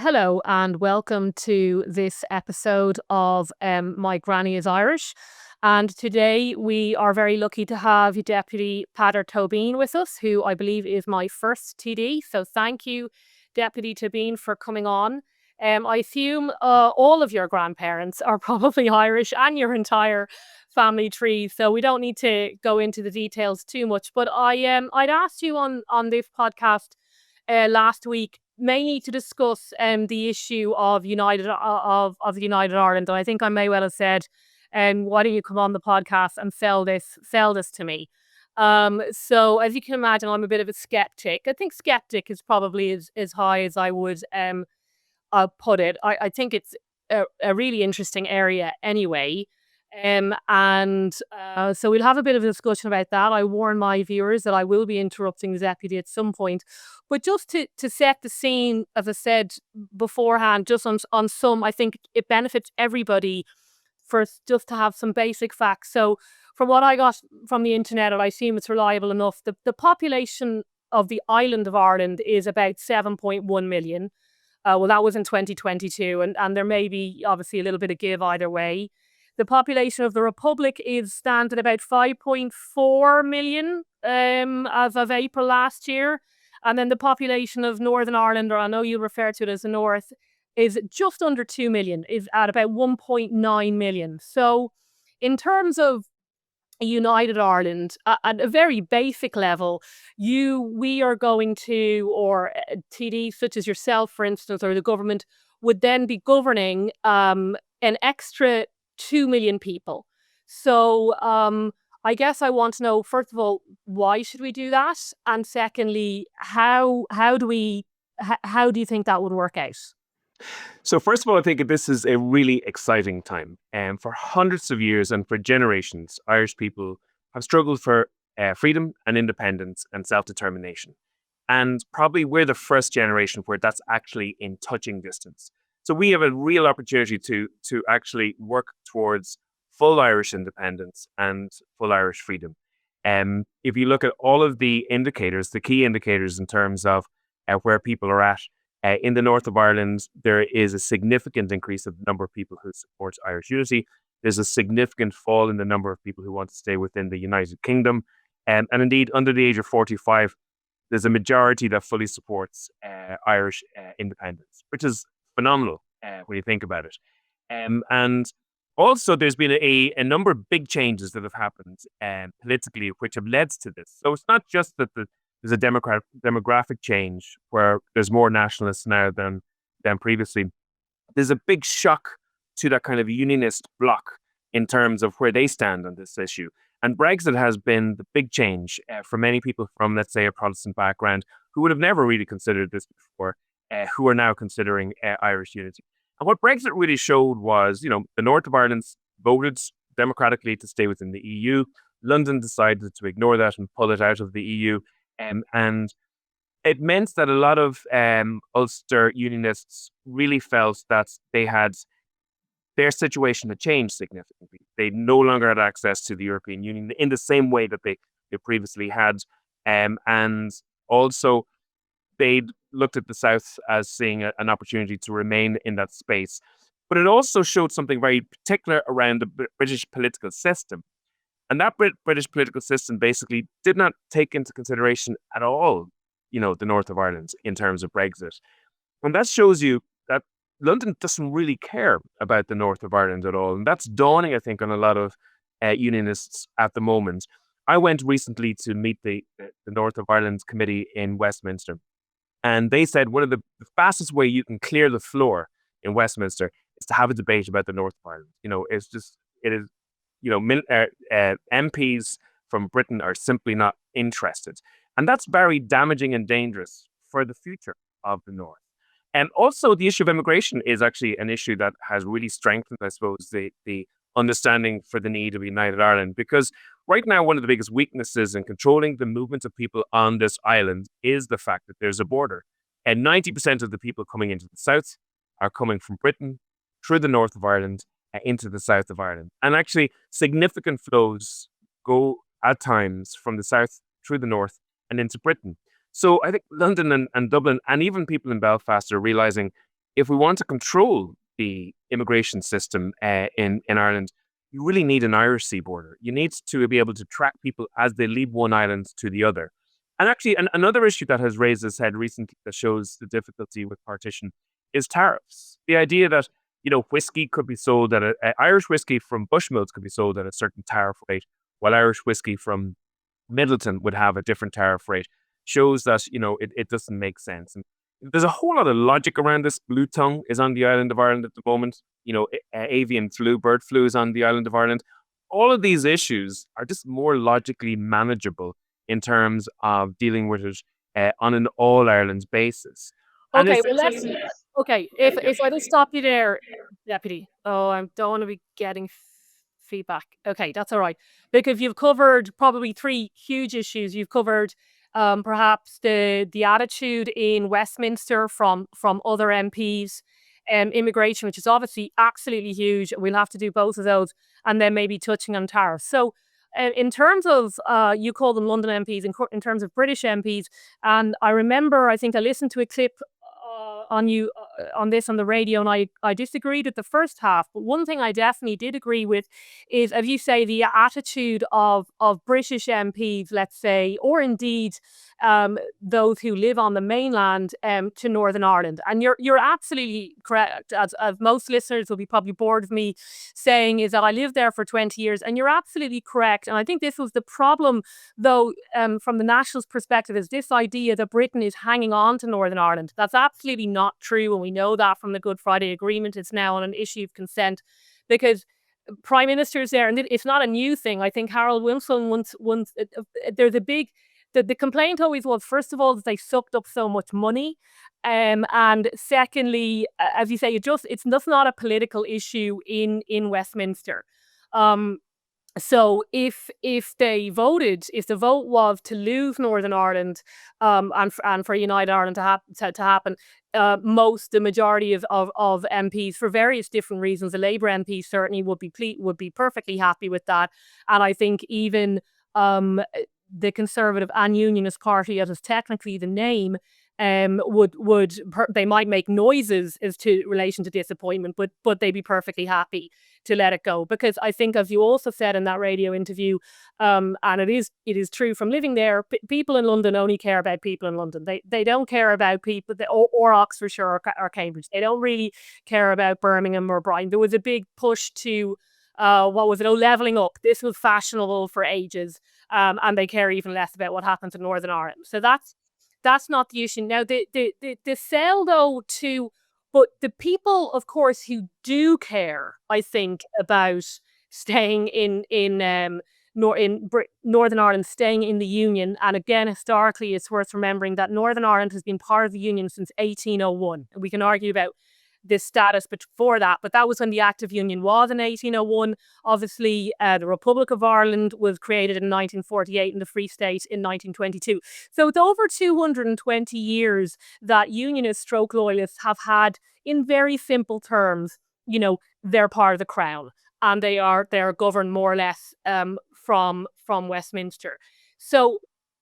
Hello and welcome to this episode of My Granny is Irish. And today we are very lucky to have Deputy Peadar Toibín with us, who I believe is my first TD. So thank you, Deputy Toibín, for coming on. I assume all of your grandparents are probably Irish and your entire family tree, so we don't need to go into the details too much. But I'd asked you on this podcast last week, mainly to discuss the issue of the United Ireland. And I think I may well have said, why don't you come on the podcast and sell this to me? So as you can imagine, I'm a bit of a skeptic. I think skeptic is probably as high as I would put it. I think it's a really interesting area anyway. So we'll have a bit of a discussion about that. I warn my viewers that I will be interrupting the deputy at some point. But just to set the scene, as I said beforehand, just on some, I think it benefits everybody just to have some basic facts. So from what I got from the internet, and I assume it's reliable enough, the population of the island of Ireland is about 7.1 million. Well, that was in 2022, and there may be obviously a little bit of give either way. The population of the Republic stands at about 5.4 million as of April last year. And then the population of Northern Ireland, or I know you refer to it as the North, is just under 2 million, is at about 1.9 million. So in terms of a united Ireland, at a very basic level, we are going to, or TD such as yourself, for instance, or the government would then be governing an extra 2 million people. So I guess I want to know, first of all, why should we do that? And secondly, how do you think that would work out? So first of all, I think this is a really exciting time. And for hundreds of years and for generations, Irish people have struggled for freedom and independence and self-determination. And probably we're the first generation where that's actually in touching distance. So we have a real opportunity to actually work towards full Irish independence and full Irish freedom. If you look at all of the indicators, the key indicators in terms of where people are at, in the north of Ireland, there is a significant increase of the number of people who support Irish unity. There's a significant fall in the number of people who want to stay within the United Kingdom. And indeed, under the age of 45, there's a majority that fully supports Irish independence, which is phenomenal when you think about it. And also, there's been a number of big changes that have happened politically, which have led to this. So it's not just that there's a demographic change where there's more nationalists now than previously. There's a big shock to that kind of unionist bloc in terms of where they stand on this issue. And Brexit has been the big change for many people from, let's say, a Protestant background who would have never really considered this before, who are now considering Irish unity. And what Brexit really showed was, the north of Ireland voted democratically to stay within the EU. London decided to ignore that and pull it out of the EU. And it meant that a lot of Ulster Unionists really felt that their situation had changed significantly. They no longer had access to the European Union in the same way that they previously had. And also, they'd looked at the South as seeing an opportunity to remain in that space. But it also showed something very particular around the British political system. And that British political system basically did not take into consideration at all, the north of Ireland in terms of Brexit. And that shows you that London doesn't really care about the north of Ireland at all. And that's dawning, I think, on a lot of unionists at the moment. I went recently to meet the North of Ireland committee in Westminster. And they said one of the fastest way you can clear the floor in Westminster is to have a debate about the north of Ireland. MPs from Britain are simply not interested. And that's very damaging and dangerous for the future of the North. And also the issue of immigration is actually an issue that has really strengthened, I suppose, the understanding for the need of United Ireland. Because right now, one of the biggest weaknesses in controlling the movement of people on this island is the fact that there's a border. And 90% of the people coming into the south are coming from Britain, through the north of Ireland, into the south of Ireland. And actually, significant flows go at times from the south through the north and into Britain. So I think London and Dublin and even people in Belfast are realizing if we want to control the immigration system in Ireland, you really need an Irish sea border. You need to be able to track people as they leave one island to the other. And actually, another issue that has raised its head recently that shows the difficulty with partition is tariffs. The idea that whiskey could be sold at Irish whiskey from Bushmills could be sold at a certain tariff rate, while Irish whiskey from Middleton would have a different tariff rate, shows that it doesn't make sense. And there's a whole lot of logic around this. Blue tongue is on the island of Ireland at the moment. Avian flu, bird flu is on the island of Ireland. All of these issues are just more logically manageable in terms of dealing with it on an all Ireland basis. And Okay, well let's. essentially, Okay, if I just stop you there, Deputy. Oh, I don't want to be getting feedback. Okay, that's all right. Because you've covered probably three huge issues. You've covered perhaps the attitude in Westminster from other MPs, immigration, which is obviously absolutely huge. We'll have to do both of those, and then maybe touching on tariffs. So, in terms of you call them London MPs, in terms of British MPs, and I remember, I think I listened to a clip on you on this on the radio, and I disagreed with the first half, but one thing I definitely did agree with is, as you say, the attitude of British MPs, let's say, or indeed those who live on the mainland to Northern Ireland. And you're absolutely correct, as most listeners will be probably bored of me saying, is that I lived there for 20 years, and you're absolutely correct. And I think this was the problem, though, from the Nationals' perspective, is this idea that Britain is hanging on to Northern Ireland. That's absolutely not true, and we know that from the Good Friday Agreement. It's now on an issue of consent, because prime ministers there, and it's not a new thing. I think Harold Wilson once there's a big the complaint always was, first of all, that they sucked up so much money, and secondly, as you say, it's just not a political issue in Westminster. So if the vote was to lose Northern Ireland, and for United Ireland to happen, the majority of MPs, for various different reasons, the Labour MPs certainly would be perfectly happy with that, and I think even the Conservative and Unionist Party, as is technically the name, they might make noises as to relation to disappointment, but they'd be perfectly happy to let it go, because I think, as you also said in that radio interview, and it is true from living there, people in London only care about people in London. They don't care about people or Oxfordshire or Cambridge. They don't really care about Birmingham or Brighton. There was a big push to what was it? Levelling up. This was fashionable for ages, and they care even less about what happens in Northern Ireland. So that's not the issue. Now, the sell, though, to, but the people, of course, who do care, I think, about staying in Northern Ireland, staying in the Union. And again, historically, it's worth remembering that Northern Ireland has been part of the Union since 1801. And we can argue about this status before that, but that was when the Act of Union was in 1801. Obviously, the Republic of Ireland was created in 1948 and the Free State in 1922. So it's over 220 years that Unionists stroke loyalists have had, in very simple terms, they're part of the Crown, and they're governed more or less from Westminster. So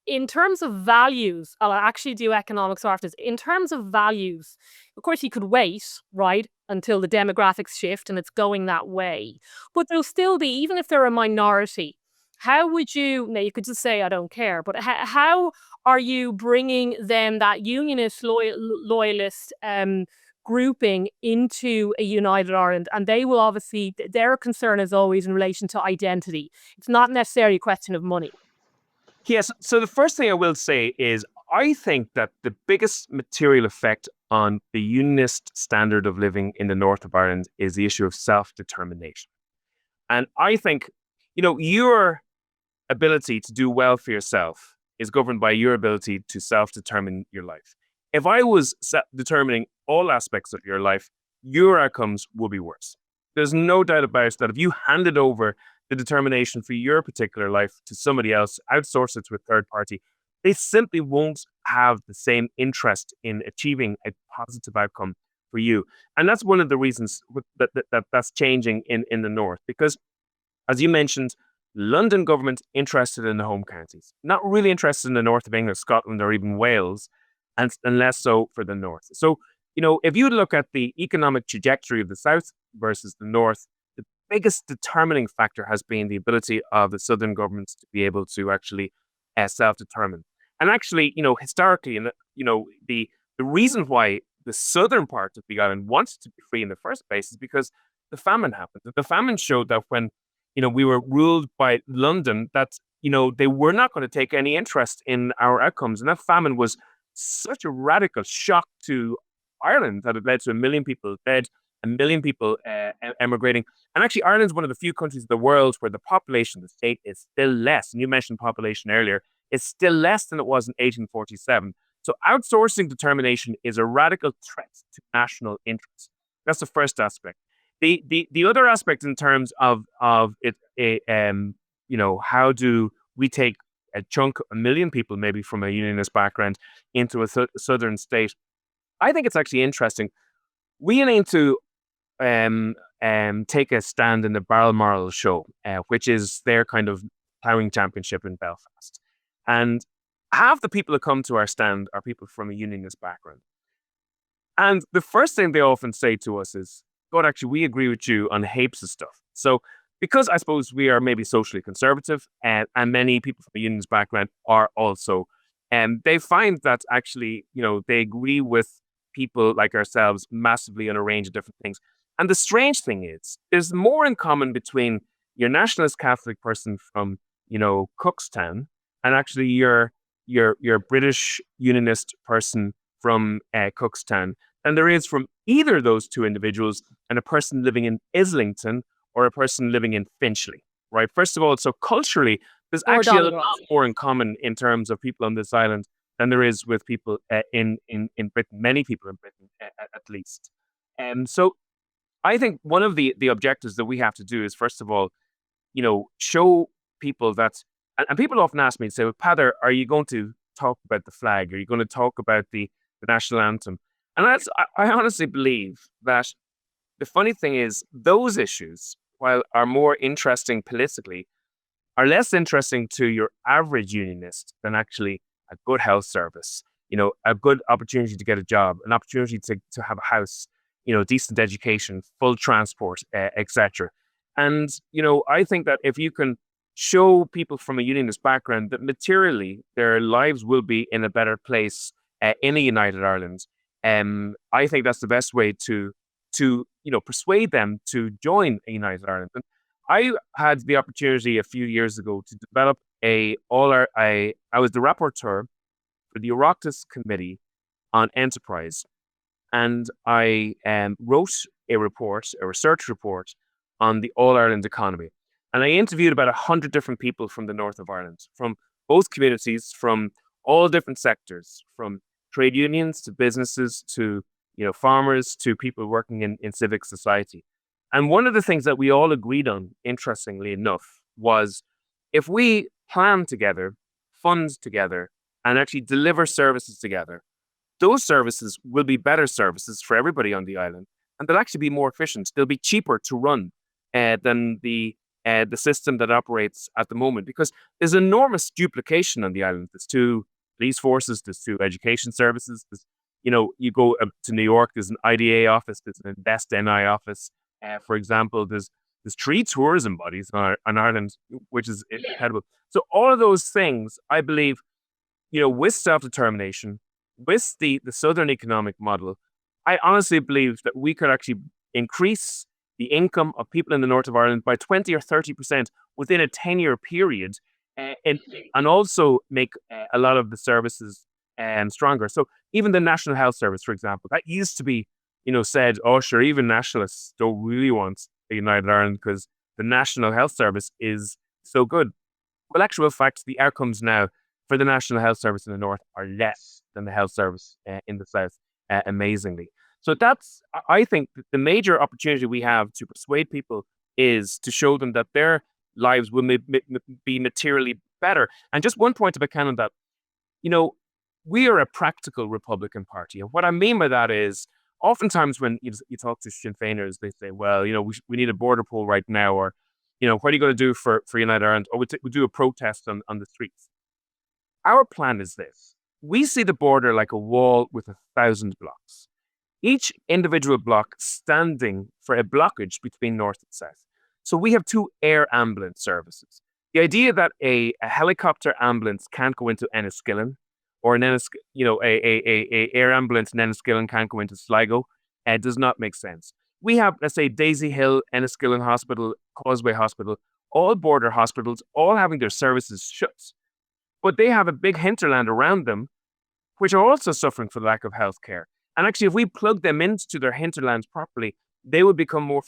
in terms of values, I'll actually do economics after this. In terms of values, of course, you could wait, right, until the demographics shift and it's going that way. But there'll still be, even if they're a minority, how would you, now you could just say, I don't care, but how are you bringing them, that unionist, loyalist grouping, into a United Ireland? And they will obviously, their concern is always in relation to identity. It's not necessarily a question of money. Yes. So the first thing I will say is I think that the biggest material effect on the unionist standard of living in the north of Ireland is the issue of self-determination. And I think, your ability to do well for yourself is governed by your ability to self-determine your life. If I was determining all aspects of your life, your outcomes will be worse. There's no doubt about it that if you handed over the determination for your particular life to somebody else, outsource it to a third party, they simply won't have the same interest in achieving a positive outcome for you. And that's one of the reasons that's changing in the north, because, as you mentioned, London government interested in the home counties, not really interested in the north of England, Scotland, or even Wales, and less so for the north. So if you look at the economic trajectory of the South versus the North, the biggest determining factor has been the ability of the Southern governments to be able to actually self-determine. And actually, historically, and the reason why the southern part of the island wanted to be free in the first place is because the famine happened. The famine showed that when, we were ruled by London, that, they were not going to take any interest in our outcomes. And that famine was such a radical shock to Ireland that it led to 1 million people dead, 1 million people emigrating. And actually, Ireland's one of the few countries in the world where the population of the state is still less. And you mentioned population earlier. It's still less than it was in 1847. So outsourcing determination is a radical threat to national interest. That's the first aspect. The other aspect in terms of it, how do we take a chunk, 1 million people maybe from a unionist background into a southern state? I think it's actually interesting. We aim to take a stand in the Balmoral show, which is their kind of ploughing championship in Belfast. And half the people that come to our stand are people from a unionist background. And the first thing they often say to us is, God, actually, we agree with you on heaps of stuff. So because I suppose we are maybe socially conservative and many people from a unionist background are also, they find that actually, they agree with people like ourselves massively on a range of different things. And the strange thing is, there's more in common between your nationalist Catholic person from, Cookstown and actually your British unionist person from Cookstown than there is from either of those two individuals and a person living in Islington or a person living in Finchley, right? First of all, so culturally, there's actually a lot more in common in terms of people on this island than there is with people in Britain, many people in Britain at least. And so I think one of the objectives that we have to do is, first of all, show people that, and people often ask me, say, well, Peadar, are you going to talk about the flag? Are you going to talk about the national anthem? And I honestly believe that the funny thing is those issues, while are more interesting politically, are less interesting to your average unionist than actually a good health service, a good opportunity to get a job, an opportunity to have a house, decent education, full transport, etc. And, I think that if you can show people from a unionist background that materially their lives will be in a better place in a united Ireland, I think that's the best way to persuade them to join a united Ireland. And I had the opportunity a few years ago to develop I was the rapporteur for the Oireachtas Committee on Enterprise, and I wrote a research report on the All Ireland economy. And I interviewed about 100 different people from the north of Ireland, from both communities, from all different sectors, from trade unions to businesses to farmers to people working in civic society. And one of the things that we all agreed on, interestingly enough, was if we plan together, fund together, and actually deliver services together, those services will be better services for everybody on the island, and they'll actually be more efficient. They'll be cheaper to run than the system that operates at the moment, because there's enormous duplication on the island. There's two police forces, there's two education services. There's, you go to New York, there's an IDA office, there's an Invest NI office. For example, there's 3 tourism bodies on Ireland, which is incredible. So all of those things, I believe, with self-determination, with the Southern economic model, I honestly believe that we could actually increase the income of people in the north of Ireland by 20 or 30% within a 10-year period, and also make a lot of the services stronger. So even the National Health Service, for example, that used to be, said, oh, sure, even nationalists don't really want a united Ireland because the National Health Service is so good. Well, actual fact, the outcomes now for the National Health Service in the north are less than the health service in the south, amazingly. So that's, I think, the major opportunity we have to persuade people is to show them that their lives will be materially better. And just one point about Canon that, we are a practical Republican Party. And what I mean by that is, oftentimes when you talk to Sinn Féiners, they say, well, we need a border poll right now, or, what are you going to do for United Ireland? Or we'll do a protest on the streets. Our plan is this. We see the border like a wall with 1,000 blocks. each individual block standing for a blockage between north and south. So we have two air ambulance services. The idea that a helicopter ambulance can't go into Enniskillen, or a air ambulance in Enniskillen can't go into Sligo, does not make sense. We have, let's say, Daisy Hill, Enniskillen Hospital, Causeway Hospital, all border hospitals, all having their services shut. But they have a big hinterland around them, which are also suffering for the lack of healthcare. And actually, if we plug them into their hinterlands properly, they would become more,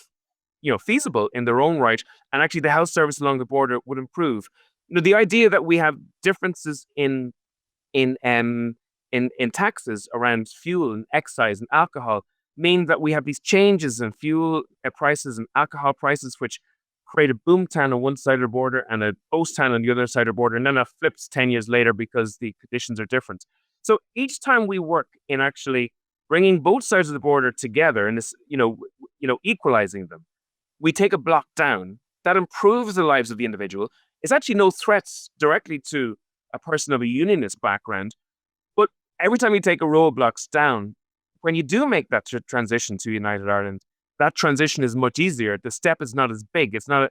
feasible in their own right. And actually, the health service along the border would improve. The idea that we have differences in taxes around fuel and excise and alcohol mean that we have these changes in fuel prices and alcohol prices, which create a boomtown on one side of the border and a ghost town on the other side of the border, and then that flips 10 years later because the conditions are different. So each time we work in actually bringing both sides of the border together and this, equalizing them, we take a block down that improves the lives of the individual. It's actually no threats directly to a person of a unionist background, but every time you take a row of blocks down, when you do make that transition to United Ireland, that transition is much easier. The step is not as big. It's not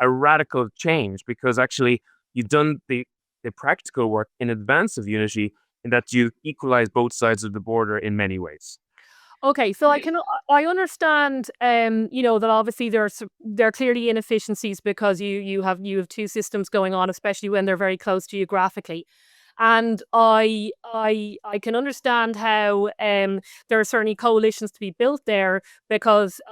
a radical change because actually you've done the practical work in advance of unity in that you equalize both sides of the border in many ways. Okay, so I understand that obviously there are clearly inefficiencies because you have two systems going on, especially when they're very close geographically. And I can understand how there are certainly coalitions to be built there because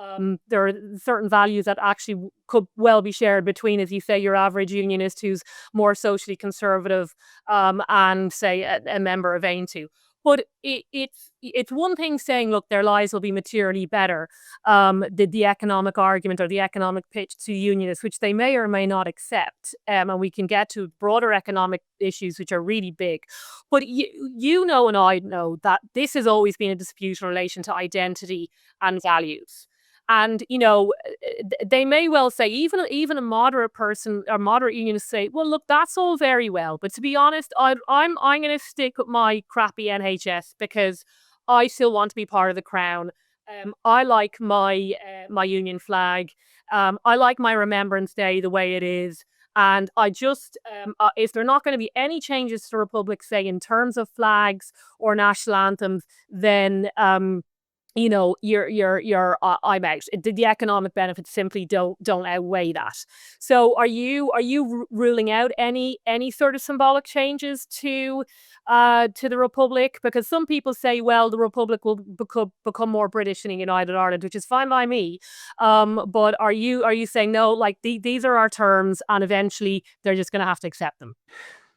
there are certain values that actually could well be shared between, as you say, your average unionist who's more socially conservative and say a member of Aontú. But it's one thing saying, look, their lives will be materially better, the economic argument or the economic pitch to unionists, which they may or may not accept. And we can get to broader economic issues, which are really big. But you know and I know that this has always been a dispute in relation to identity and values. And they may well say, even a moderate person or moderate unionist say, well, look, that's all very well, but to be honest, I'm going to stick with my crappy NHS because I still want to be part of the crown. I like my union flag. I like my Remembrance Day the way it is. And I just, if there are not going to be any changes to the Republic, say in terms of flags or national anthems, then I'm out. The economic benefits simply don't outweigh that. So are you ruling out any sort of symbolic changes to the Republic? Because some people say, well, the Republic will become more British in a United Ireland, which is fine by me. But are you saying no? Like these are our terms, and eventually they're just going to have to accept them.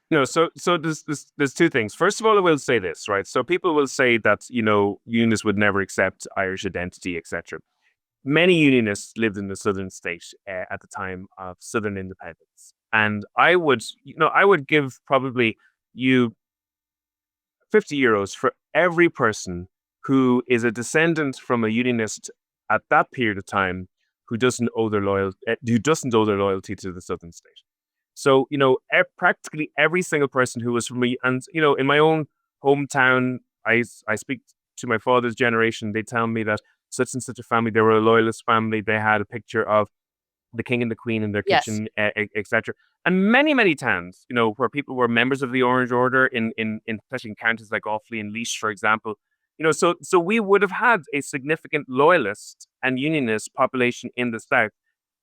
No, so there's two things. First of all, I will say this, right? So people will say that unionists would never accept Irish identity, etc. Many unionists lived in the southern state at the time of southern independence, and I would give probably you €50 for every person who is a descendant from a unionist at that period of time who doesn't owe their loyalty to the southern state. So, practically every single person who was from me, and, in my own hometown, I speak to my father's generation, they tell me that such and such a family, they were a loyalist family. They had a picture of the king and the queen in their Yes. kitchen, etc. And many, many towns, where people were members of the Orange Order especially in counties like Offaly and Laois, for example. So we would have had a significant loyalist and unionist population in the South.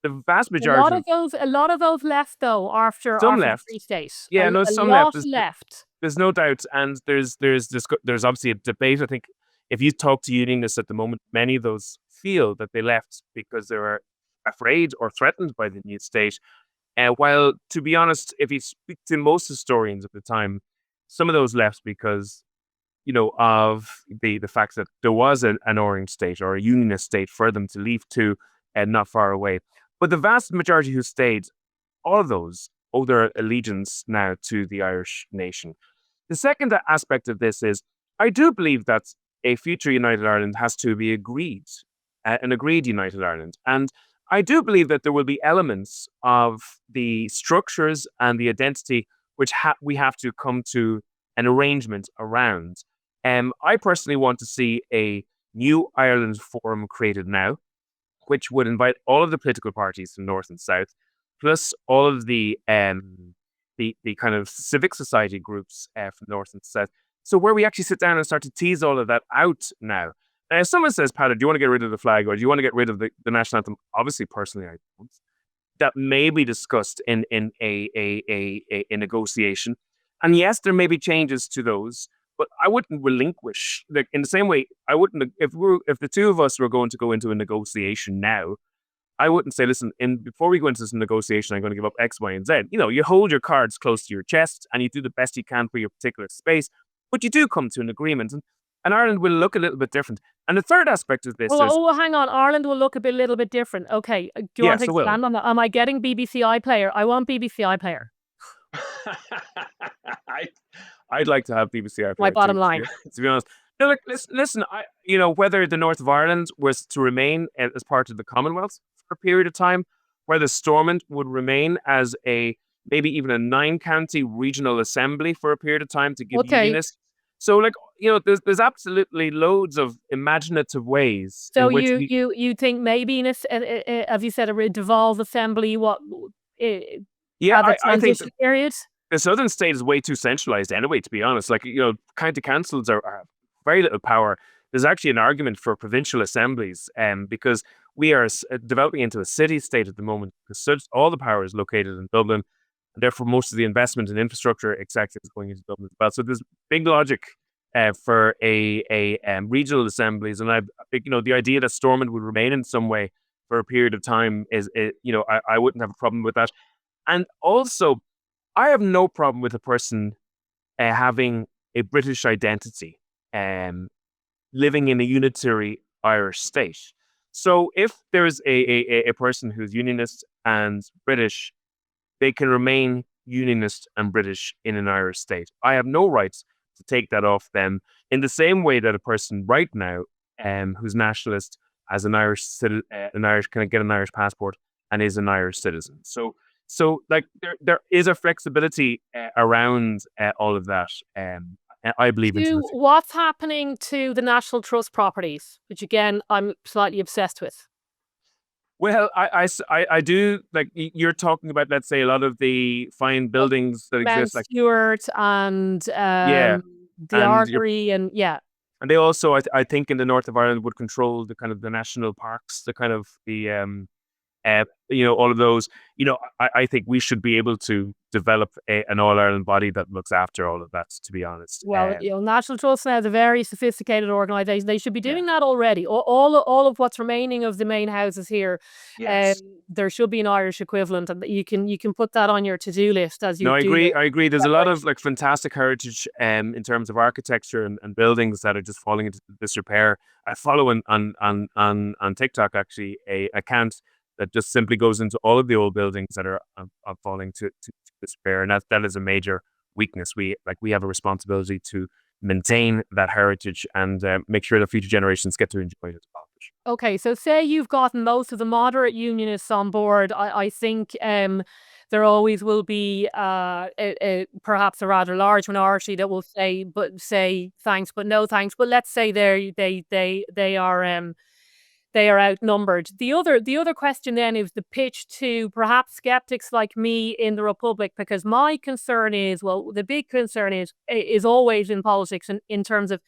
The vast majority, A lot of those left though after some the left. Free State. Yeah, no, a some lot left. left. There's no doubt, and there's obviously a debate. I think if you talk to unionists at the moment, many of those feel that they left because they were afraid or threatened by the new state. While, to be honest, if you speak to most historians at the time, some of those left because of the fact that there was an orange state or a unionist state for them to leave to, and not far away. But the vast majority who stayed, all of those owe their allegiance now to the Irish nation. The second aspect of this is I do believe that a future United Ireland has to be agreed, an agreed United Ireland. And I do believe that there will be elements of the structures and the identity which we have to come to an arrangement around. I personally want to see a New Ireland Forum created now, which would invite all of the political parties from North and South, plus all of the kind of civic society groups from North and South. So where we actually sit down and start to tease all of that out now. Now, if someone says, Peadar, do you want to get rid of the flag or do you want to get rid of the national anthem? Obviously, personally, I don't. That may be discussed in a negotiation. And yes, there may be changes to those, but I wouldn't relinquish. Like in the same way, I wouldn't if the two of us were going to go into a negotiation now, I wouldn't say, listen, before we go into this negotiation, I'm going to give up X, Y, and Z. You know, you hold your cards close to your chest and you do the best you can for your particular space, but you do come to an agreement. And Ireland will look a little bit different. And the third aspect of this is... hang on. Ireland will look a little bit different. Okay. Do you want to expand on that? Am I getting BBC iPlayer? I want BBC iPlayer. I'd like to have BBC iPlayer. My bottom line. To be honest. No, look, listen. Whether the North of Ireland was to remain as part of the Commonwealth for a period of time, whether Stormont would remain as maybe even a 9-county regional assembly for a period of time to give unionists. So, there's absolutely loads of imaginative ways. So you think maybe as you said, a devolved assembly? I think period. The southern state is way too centralized anyway, to be honest. County councils are very little power. There's actually an argument for provincial assemblies, because we are developing into a city state at the moment, because all the power is located in Dublin, and therefore most of the investment in infrastructure, etc., is going into Dublin as well. So there's big logic for regional assemblies, and the idea that Stormont would remain in some way for a period of time I wouldn't have a problem with that. And also, I have no problem with a person having a British identity, living in a unitary Irish state. So if there's a person who's unionist and British, they can remain unionist and British in an Irish state. I have no rights to take that off them, in the same way that a person right now who's nationalist has an Irish can get an Irish passport and is an Irish citizen. So there is a flexibility around all of that. I believe what's happening to the National Trust properties, which again I'm slightly obsessed with. Well, I do, you're talking about, let's say, a lot of the fine buildings that exist, like Stewart and the Artery, and and they also, I think, in the north of Ireland would control the kind of the national parks, the kind of the all of those. I think we should be able to develop an All-Ireland body that looks after all of that, to be honest. Well, National Trust now is a very sophisticated organisation. They should be doing that already. All of what's remaining of the main houses here, there should be an Irish equivalent, and you can put that on your to-do list as you. No, I agree. There's a lot of fantastic heritage in terms of architecture and buildings that are just falling into disrepair. I follow on TikTok actually a account that just simply goes into all of the old buildings that are falling to despair, and that is a major weakness. We have a responsibility to maintain that heritage and make sure that future generations get to enjoy it as well. Okay, so say you've gotten most of the moderate unionists on board. I think there always will be perhaps a rather large minority that will say thanks, but no thanks. But let's say they are outnumbered. The other question then is the pitch to perhaps skeptics like me in the Republic, because my concern is, the big concern is always in politics and in terms of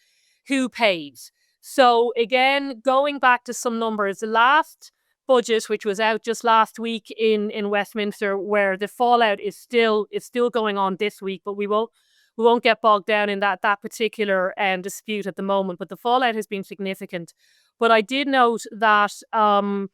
who pays. So again, going back to some numbers, the last budget, which was out just last week in Westminster, where the fallout is still going on this week, but we won't get bogged down in that particular dispute at the moment. But the fallout has been significant. But I did note that I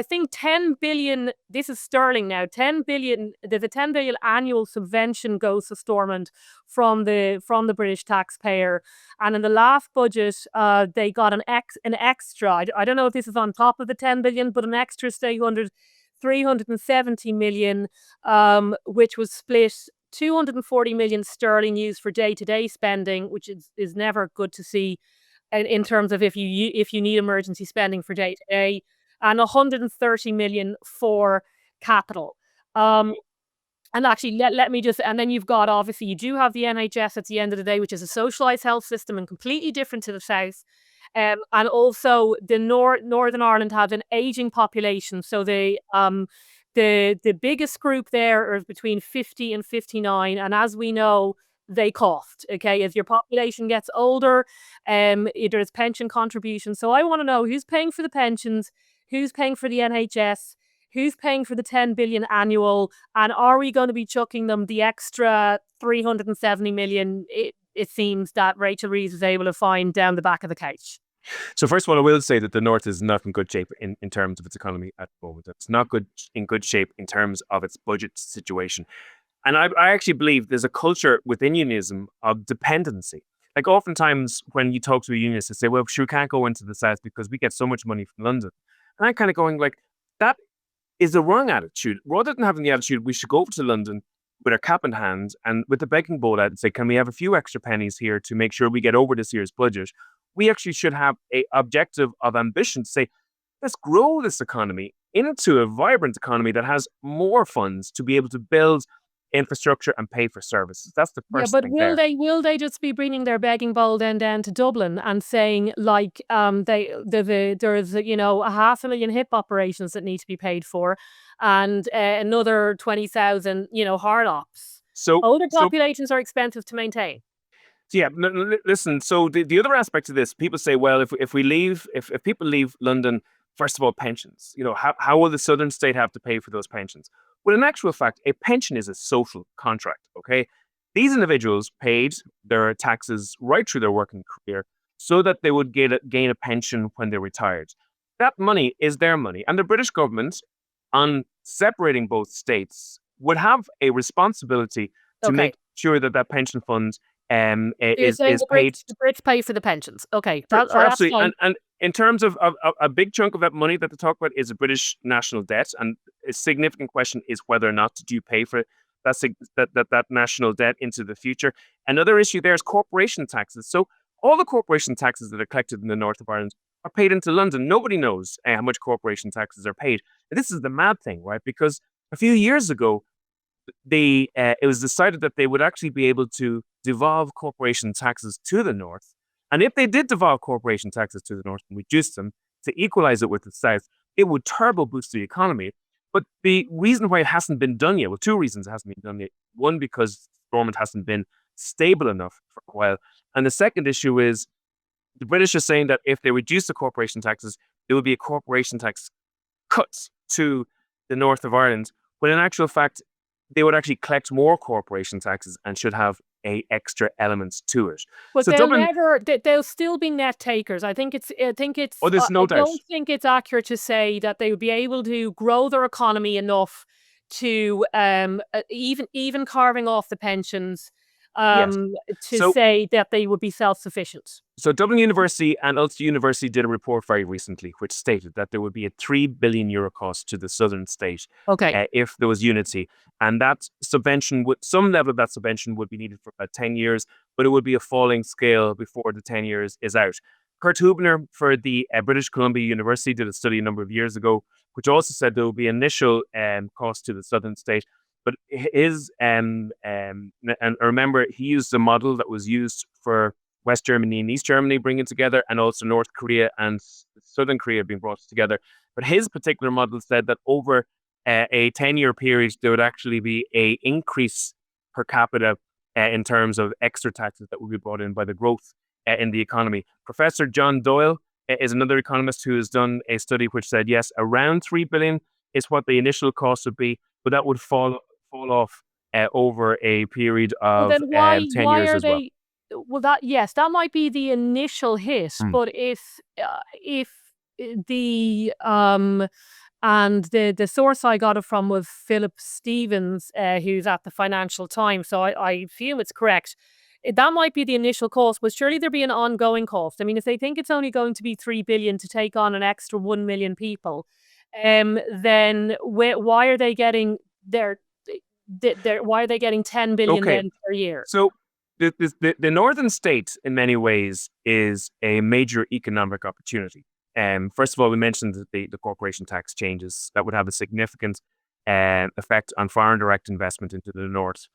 think 10 billion, this is sterling now, 10 billion, there's a 10 billion annual subvention goes to Stormont from the British taxpayer. And in the last budget, they got an extra, I don't know if this is on top of the 10 billion, but an extra 370 million, which was split 240 million sterling used for day-to-day spending, which is never good to see in terms of if you need emergency spending for day-to-day, and 130 million for capital. And actually, let me just, and then you've got, obviously, you do have the NHS at the end of the day, which is a socialised health system and completely different to the South. And also the Northern Ireland have an aging population. So the biggest group there is between 50 and 59. And as we know, they cost. Okay. As your population gets older, there's pension contributions. So I want to know who's paying for the pensions, who's paying for the NHS, who's paying for the 10 billion annual, and are we going to be chucking them the extra 370 million it seems that Rachel Reeves was able to find down the back of the couch? So first of all, I will say that the North is not in good shape in terms of its economy at the moment. It's not in good shape in terms of its budget situation. And I actually believe there's a culture within unionism of dependency. Like oftentimes when you talk to a unionist, they say, well, sure, we can't go into the South because we get so much money from London. And I'm kind of going like, that is the wrong attitude. Rather than having the attitude, we should go over to London with our cap in hand and with the begging bowl out and say, can we have a few extra pennies here to make sure we get over this year's budget? We actually should have a objective of ambition to say, let's grow this economy into a vibrant economy that has more funds to be able to build infrastructure and pay for services. That's the Yeah, first but thing there. will they just be bringing their begging bowl then down to Dublin and saying like there's 500,000 hip operations that need to be paid for, and another 20,000 hard ops. So, Older so populations are expensive to maintain. yeah, listen. So the other aspect of this, people say, well, if we leave, if people leave London, first of all, pensions. How will the southern state have to pay for those pensions? Well, in actual fact, a pension is a social contract. Okay, these individuals paid their taxes right through their working career, so that they would gain a pension when they retired. That money is their money, and the British government, on separating both states, would have a responsibility to Okay. make sure that that pension fund So you're saying is paid The Brits pay for the pensions. Okay, for that's absolutely. fine. And in terms of a big chunk of that money that they talk about is a British national debt, and a significant question is whether or not do you pay for that national debt into the future. Another issue there is corporation taxes. So all the corporation taxes that are collected in the north of Ireland are paid into London. Nobody knows how much corporation taxes are paid. And this is the mad thing, right? Because a few years ago, it was decided that they would actually be able to devolve corporation taxes to the north. And if they did devolve corporation taxes to the north and reduce them to equalize it with the south, it would turbo boost the economy. But the reason why it hasn't been done yet, well, two reasons it hasn't been done yet. One, because government hasn't been stable enough for a while. And the second issue is the British are saying that if they reduce the corporation taxes, there will be a corporation tax cut to the north of Ireland. When in actual fact, they would actually collect more corporation taxes and should have a extra elements to it. But So Dublin, they'll still be net takers. oh, there's no I doubt. don't think it's accurate to say that they would be able to grow their economy enough to even carving off the pensions Yes. to So say that they would be self-sufficient. So Dublin University and Ulster University did a report very recently, which stated that there would be a €3 billion cost to the southern state Okay. if there was unity, and that subvention some level of that subvention would be needed for about 10 years, but it would be a falling scale before the 10 years is out. Kurt Hubner for the British Columbia University did a study a number of years ago, which also said there will be initial cost to the southern state. But his and remember, he used a model that was used for West Germany and East Germany bringing together, and also North Korea and Southern Korea being brought together. But his particular model said that over a 10-year period, there would actually be a increase per capita in terms of extra taxes that would be brought in by the growth in the economy. Professor John Doyle is another economist who has done a study which said, yes, around 3 billion is what the initial cost would be, but that would fall off over a period Well, of then 10 why years are as well. they? Well, that might be the initial hit, Mm. but if the and the source I got it from was Philip Stevens, who's at the Financial Times, so I assume it's correct. That might be the initial cost, but surely there'd be an ongoing cost. I mean, if they think it's only going to be 3 billion to take on an extra 1 million people, then why are they getting why are they getting 10 billion Okay, then per year? so the northern state, in many ways, is a major economic opportunity. First of all, we mentioned that the corporation tax changes that would have a significant effect on foreign direct investment into the north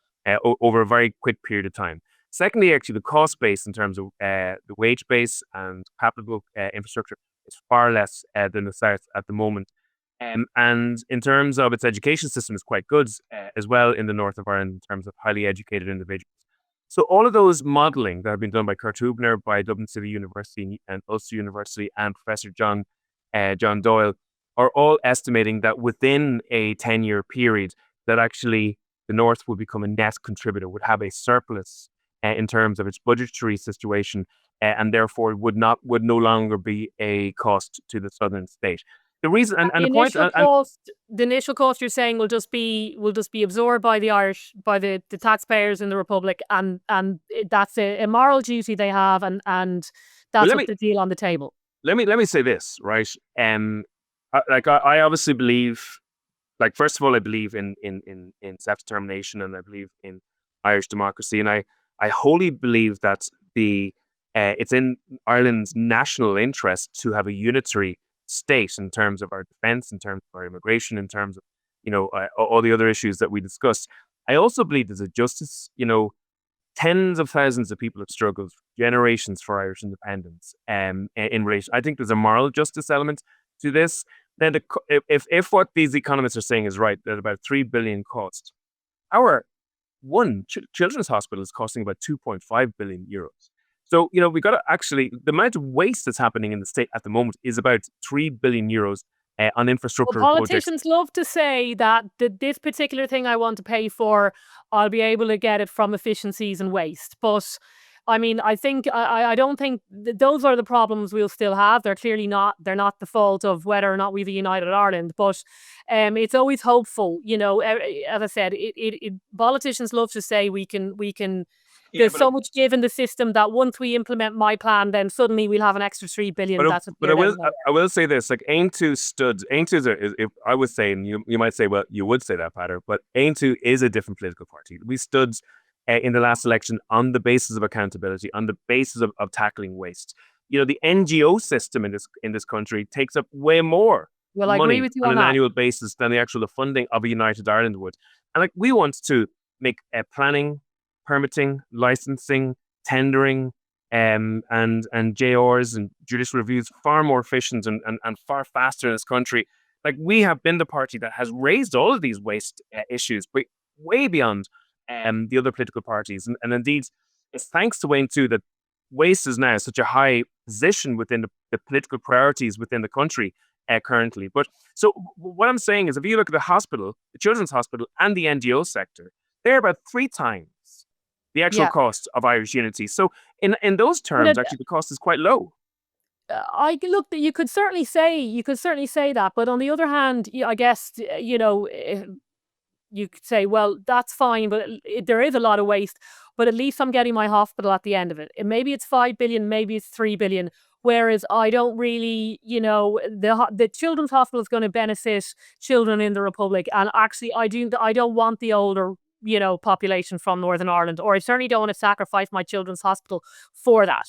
over a very quick period of time. Secondly, actually, the cost base in terms of the wage base and capital infrastructure is far less than the South at the moment. And in terms of its education system, is quite good as well in the north of Ireland in terms of highly educated individuals. So all of those modelling that have been done by Kurt Hubner, by Dublin City University and Ulster University, and Professor John Doyle are all estimating that within a 10-year period, that actually the North would become a net contributor, would have a surplus in terms of its budgetary situation, and therefore would no longer be a cost to the southern state. The reason and The the point initial cost, the initial cost you're saying will just be absorbed by the Irish, by the taxpayers in the Republic, and that's a moral duty they have, and well, that's what the deal on the table. let me say this, right? I obviously believe, like, first of all, I believe in self-determination, and I believe in Irish democracy, and I wholly believe that it's in Ireland's national interest to have a unitary state in terms of our defence, in terms of our immigration, in terms of all the other issues that we discussed. I also believe there's a justice. Tens of thousands of people have struggled for generations for Irish independence. In relation, I think there's a moral justice element to this. Then, if what these economists are saying is right, that about 3 billion cost, our one children's hospital is costing about 2.5 billion euros. So, we got to actually, the amount of waste that's happening in the state at the moment is about 3 billion euros on infrastructure Well, projects. politicians love to say that this particular thing I want to pay for, I'll be able to get it from efficiencies and waste. But I mean, I think I don't think those are the problems we'll still have. They're clearly not. They're not the fault of whether or not we've a united Ireland. But it's always hopeful. As I said, politicians love to say we can. There's so much give in the system that once we implement my plan, then suddenly we'll have an extra 3 billion. But I will say this: like, Aontú is, if I was saying, you might say, well, you would say that, Peadar, but Aontú is a different political party. We stood in the last election on the basis of accountability, on the basis of tackling waste. The NGO system in this country takes up way more Well, I money agree with you on on an that. annual basis than the actual funding of a united Ireland would. And like, we want to make planning, permitting, licensing, tendering, and JRs and judicial reviews far more efficient and far faster in this country. Like, we have been the party that has raised all of these waste issues, but way beyond the other political parties. And indeed, it's thanks to Aontú that waste is now such a high position within the political priorities within the country currently. But so what I'm saying is, if you look at the hospital, the children's hospital, and the NGO sector, they're about 3 times the actual cost of Irish unity. So in those terms, actually, the cost is quite low. I look, you could certainly say that, but on the other hand, I guess you could say, well, that's fine, but there is a lot of waste. But at least I'm getting my hospital at the end of it. And maybe it's 5 billion, maybe it's 3 billion. Whereas I don't really, the children's hospital is going to benefit children in the Republic, and actually, I don't want the older population from Northern Ireland, or I certainly don't want to sacrifice my children's hospital for that.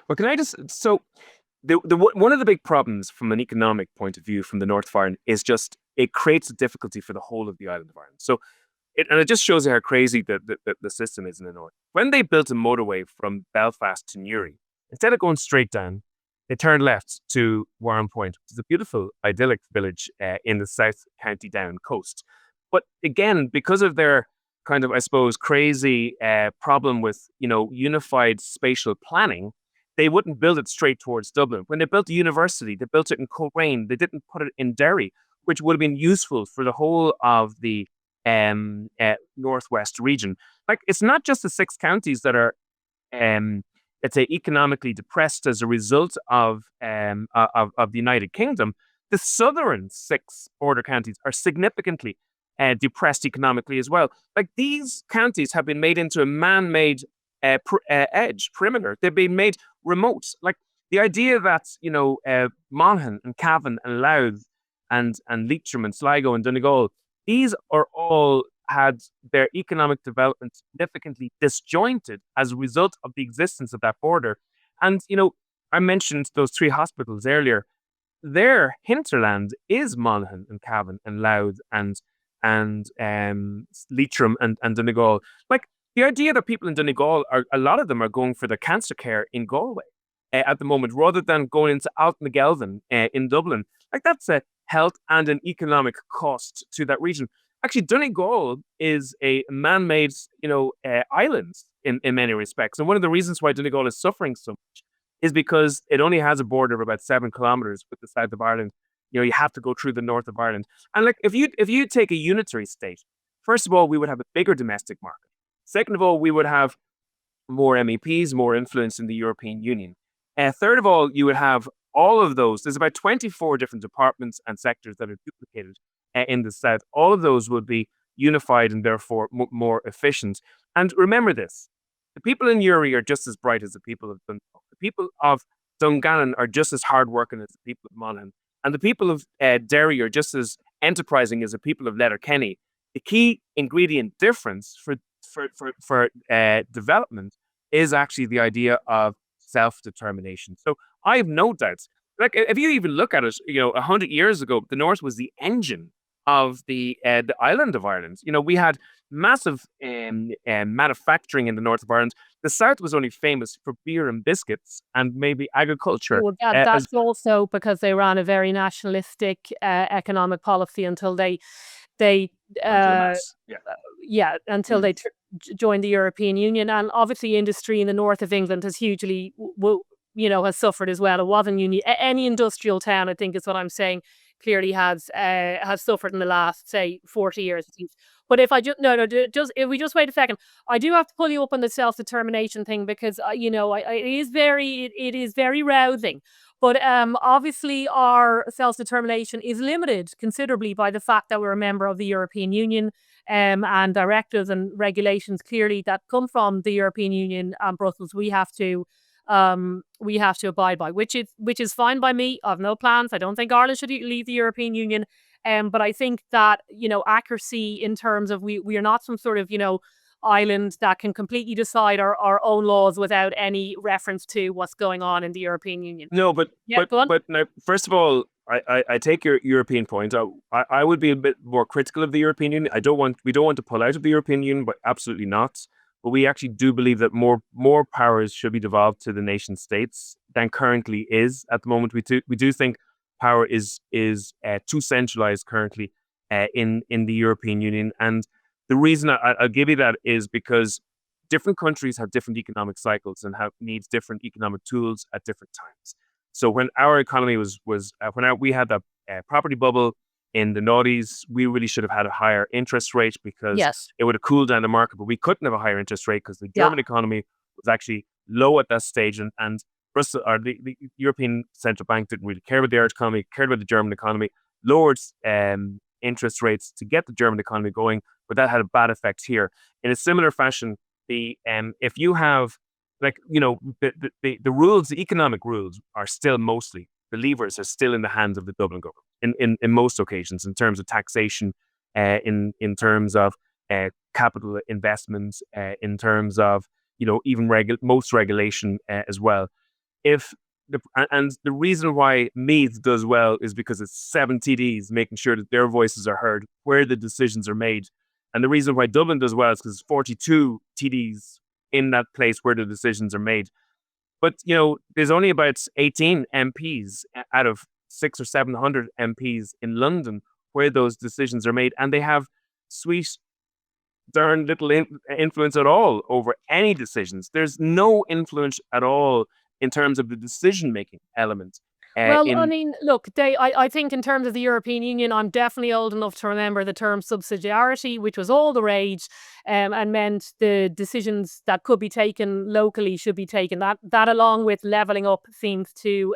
Well, can I just, so one of the big problems from an economic point of view from the north of Ireland is just it creates a difficulty for the whole of the island of Ireland. So it just shows you how crazy the system is in the north. When they built a motorway from Belfast to Newry, instead of going straight down, they turned left to Warren Point, which is a beautiful, idyllic village in the South County Down coast. But again, because of their kind of, I suppose, crazy problem with, unified spatial planning, they wouldn't build it straight towards Dublin. When they built the university, they built it in Coleraine. They didn't put it in Derry, which would have been useful for the whole of the northwest region. Like, it's not just the 6 counties that are, let's say, economically depressed as a result of the United Kingdom. The southern 6 border counties are significantly depressed economically as well. Like, these counties have been made into a man-made perimeter. They've been made remote. Like, the idea that Monaghan and Cavan and Louth and Leitrim and Sligo and Donegal, these are all had their economic development significantly disjointed as a result of the existence of that border. And I mentioned those 3 hospitals earlier. Their hinterland is Monaghan and Cavan and Louth and Leitrim and Donegal. Like, the idea that people in Donegal a lot of them are going for their cancer care in Galway at the moment, rather than going into Altnagelvin in Dublin. Like that's a health and an economic cost to that region. Actually, Donegal is a man-made, island in many respects, and one of the reasons why Donegal is suffering so much is because it only has a border of about 7 kilometers with the south of Ireland. You have to go through the north of Ireland, and like if you take a unitary state, first of all, we would have a bigger domestic market. Second of all, we would have more MEPs, more influence in the European Union. Third of all, you would have all of those. There's about 24 different departments and sectors that are duplicated in the South. All of those would be unified and therefore more efficient. And remember this, the people in Uri are just as bright as the people of Dundalk. The people of Dungannon are just as hardworking as the people of Monaghan. And the people of Derry are just as enterprising as the people of Letterkenny. The key ingredient difference for development is actually the idea of self-determination. So I have no doubts. Like if you even look at it, 100 years ago, the North was the engine of the island of Ireland. We had massive manufacturing in the north of Ireland. The South was only famous for beer and biscuits and maybe agriculture. Well, that's also because they ran a very nationalistic economic policy until they until they joined the European Union. And obviously industry in the north of England has hugely has suffered as well. It wasn't any industrial town, I think is what I'm saying, clearly has suffered in the last, say, 40 years. But if I if we just wait a second, I do have to pull you up on the self-determination thing, because it is very rousing. But obviously our self-determination is limited considerably by the fact that we're a member of the European Union, and directives and regulations clearly that come from the European Union and Brussels we have to abide by, which is fine by me. I've no plans. I don't think Ireland should leave the European Union. But I think that, accuracy in terms of we are not some sort of, island that can completely decide our own laws without any reference to what's going on in the European Union. No, but now, first of all, I take your European point. I would be a bit more critical of the European Union. We don't want to pull out of the European Union, but absolutely not. But we actually do believe that more powers should be devolved to the nation states than currently is at the moment. We do think power is too centralized currently in the European Union, and the reason I'll give you that is because different countries have different economic cycles and needs different economic tools at different times. So when our economy was when we had that property bubble in the noughties, we really should have had a higher interest rate because it would have cooled down the market, but we couldn't have a higher interest rate because the German economy was actually low at that stage, and Brussels, or the European Central Bank, didn't really care about the Irish economy, cared about the German economy, lowered interest rates to get the German economy going, but that had a bad effect here. In a similar fashion, if you have the rules, the economic rules are still mostly, the levers are still in the hands of the Dublin government in most occasions, in terms of taxation, in terms of capital investments, in terms of even most regulation as well. And the reason why Meath does well is because it's 7 TDs making sure that their voices are heard where the decisions are made. And the reason why Dublin does well is because it's 42 TDs in that place where the decisions are made. But, there's only about 18 MPs out of 600 or 700 MPs in London where those decisions are made. And they have sweet, darn little influence at all over any decisions. There's no influence at all in terms of the decision-making element. I mean, look, I think in terms of the European Union, I'm definitely old enough to remember the term subsidiarity, which was all the rage, and meant the decisions that could be taken locally should be taken. That along with levelling up seems to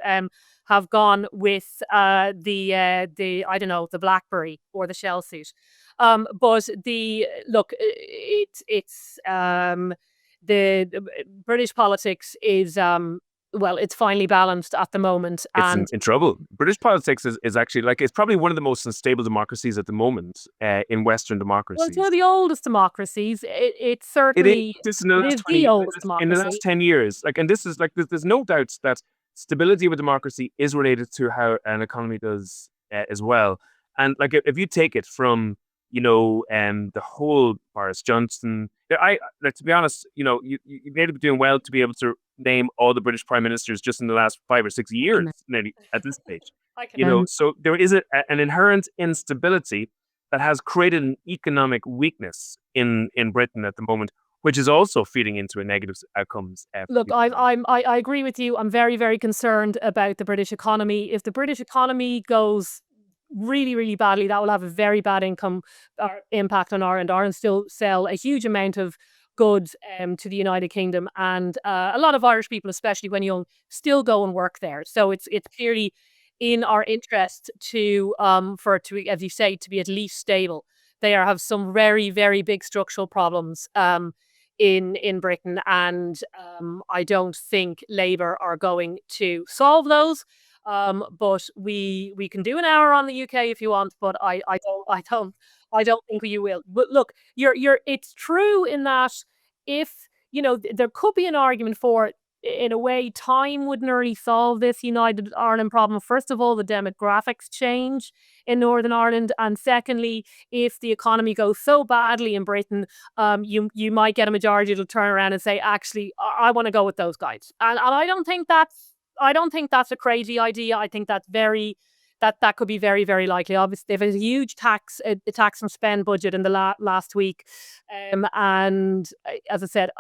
have gone with the BlackBerry or the Shell suit. But the British politics is it's finely balanced at the moment. It's in trouble. British politics is actually, it's probably one of the most unstable democracies at the moment in Western democracies. Well, it's one of the oldest democracies. It's certainly the oldest democracy. In the last 10 years. And this is there's no doubt that stability of a democracy is related to how an economy does as well. And if you take it from the whole Boris Johnson. To be honest, you may be doing well to be able to name all the British prime ministers just in the last 5 or 6 years, nearly at this stage. I can. So there is an inherent instability that has created an economic weakness in Britain at the moment, which is also feeding into a negative outcomes. Look, I agree with you. I'm very, very concerned about the British economy. If the British economy goes really, really badly, that will have a very bad income or impact on Ireland. Ireland still sell a huge amount of goods to the United Kingdom, and a lot of Irish people, especially when young, still go and work there. So it's clearly in our interest to for it to, as you say, to be at least stable. They have some very, very big structural problems in Britain, and I don't think Labour are going to solve those. But we can do an hour on the UK if you want, but I don't think you will. But look, it's true in that if there could be an argument for it. In a way, time would nearly solve this United Ireland problem. First of all, the demographics change in Northern Ireland, and secondly, if the economy goes so badly in Britain, you might get a majority that'll turn around and say, actually, I want to go with those guys. And I don't think that's a crazy idea. I think that's that could be very, very likely. Obviously, they have a huge tax and spend budget in the last week, and as I said,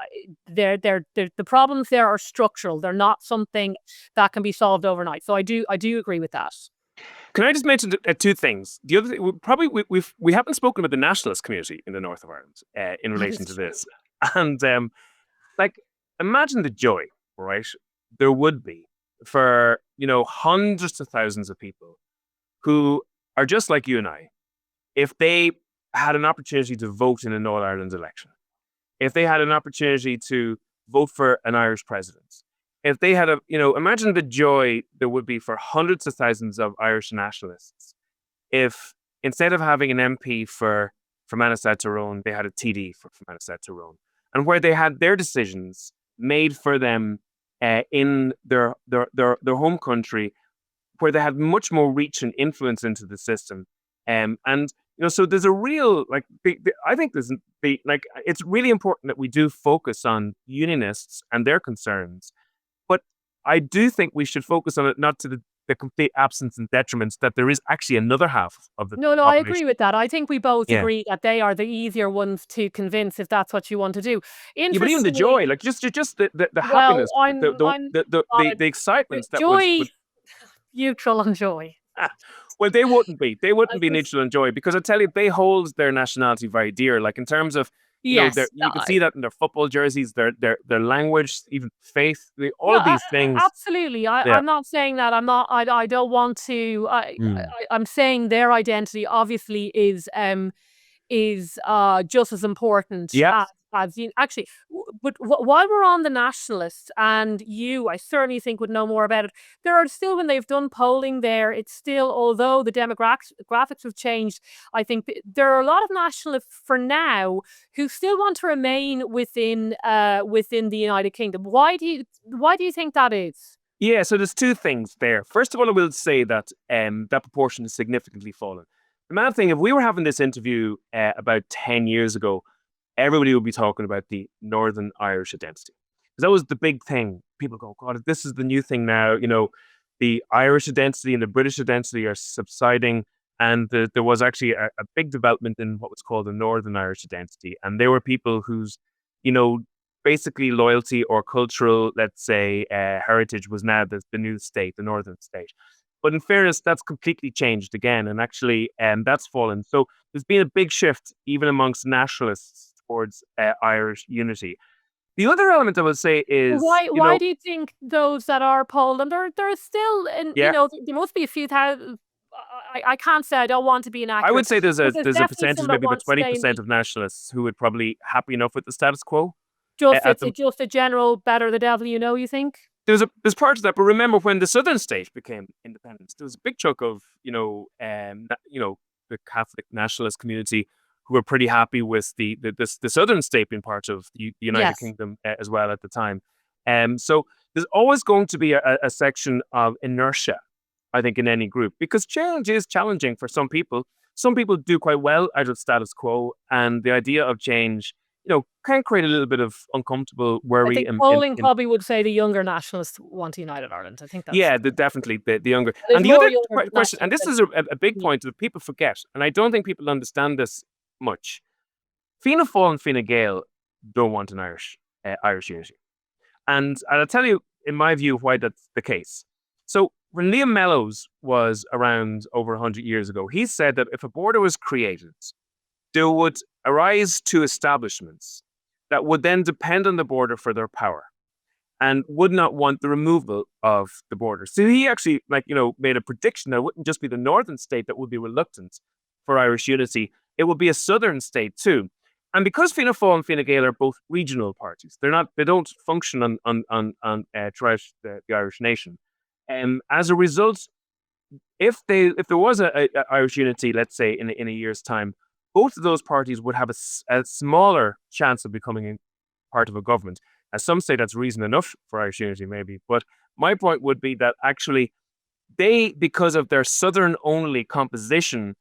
the problems there are structural. They're not something that can be solved overnight. So I do agree with that. Can I just mention two things? The other thing, we haven't spoken about the nationalist community in the north of Ireland in relation to this, and imagine the joy, right? There would be for hundreds of thousands of people who are just like you and I, if they had an opportunity to vote in an All Ireland election, if they had an opportunity to vote for an Irish president, if they had imagine the joy there would be for hundreds of thousands of Irish nationalists if instead of having an MP for Fermanagh Tyrone, they had a TD for Fermanagh Tyrone, and where they had their decisions made for them in their home country, where they had much more reach and influence into the system. So there's a real, I think it's really important that we do focus on unionists and their concerns. But I do think we should focus on it not to the complete absence and detriments that there is actually another half of the No, I agree population. with that. I think we both agree that they are the easier ones to convince if that's what you want to do. Yeah, but even the joy, just the happiness, the excitement that joy, would neutral on joy. well, they wouldn't be. They wouldn't be neutral and joy, because I tell you, they hold their nationality very dear. Like in terms of, Yes, you can see that in their football jerseys, their language, even faith, all of these things. Absolutely. I'm not saying that. I'm not. I don't want to. I'm saying their identity obviously is just as important as you actually. But while we're on the nationalists, and I certainly think would know more about it. There are still, when they've done polling there, it's still, although the demographics have changed, I think there are a lot of nationalists for now who still want to remain within the United Kingdom. Why do you think that is? Yeah, so there's two things there. First of all, I will say that that proportion has significantly fallen. The mad thing, if we were having this interview about 10 years ago, everybody would be talking about the Northern Irish identity. Because that was the big thing. People go, God, this is the new thing now. The Irish identity and the British identity are subsiding. And there was actually a big development in what was called the Northern Irish identity. And there were people whose, basically loyalty or cultural, let's say, heritage was now the new state, the Northern state. But in fairness, that's completely changed again. And actually, that's fallen. So there's been a big shift, even amongst nationalists, towards Irish unity. The other element I would say is why do you think those that are polled, and they're still in, there must be a few thousand. I can't say, I don't want to be inaccurate. I would say there's a percentage, maybe about 20% of nationalists who would probably happy enough with the status quo. Just a general better the devil you think? There's part of that, but remember when the southern state became independent, there was a big chunk of the Catholic nationalist community who were pretty happy with the southern state being part of the United Kingdom as well at the time. So there's always going to be a section of inertia, I think, in any group, because change is challenging for some people. some people do quite well out of status quo, and the idea of change, can create a little bit of uncomfortable I worry. think polling probably would say the younger nationalists want a united Ireland. I think that's Yeah, definitely the younger. there's And the more other younger question, and nationalists this than is a big point that people forget, and I don't think people understand this much. Fianna Fáil and Fine Gael don't want an Irish unity. And I'll tell you, in my view, why that's the case. So when Liam Mellows was around over 100 years ago, he said that if a border was created, there would arise two establishments that would then depend on the border for their power and would not want the removal of the border. So he actually, made a prediction that it wouldn't just be the northern state that would be reluctant for Irish unity, it would be a southern state too. And because Fianna Fáil and Fine Gael are both regional parties, they don't function throughout the Irish nation. As a result, if there was a Irish unity, let's say in a year's time, both of those parties would have a smaller chance of becoming part of a government. As some say, that's reason enough for Irish unity, maybe. But my point would be that actually because of their southern-only composition,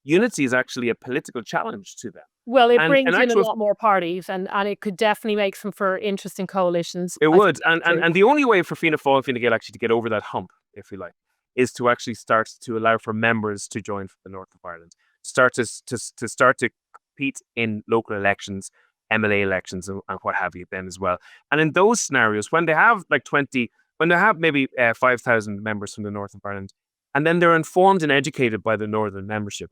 unity is actually a political challenge to them. Well, it And brings in a actual lot more parties, and it could definitely make some for interesting coalitions. It I think would, that's true. and the only way for Fianna Fáil and Fine Gael actually to get over that hump, if you like, is to actually start to allow for members to join from the north of Ireland, start to compete in local elections, MLA elections, and what have you. Then as well, and in those scenarios, when they have when they have maybe 5,000 members from the north of Ireland, and then they're informed and educated by the northern membership,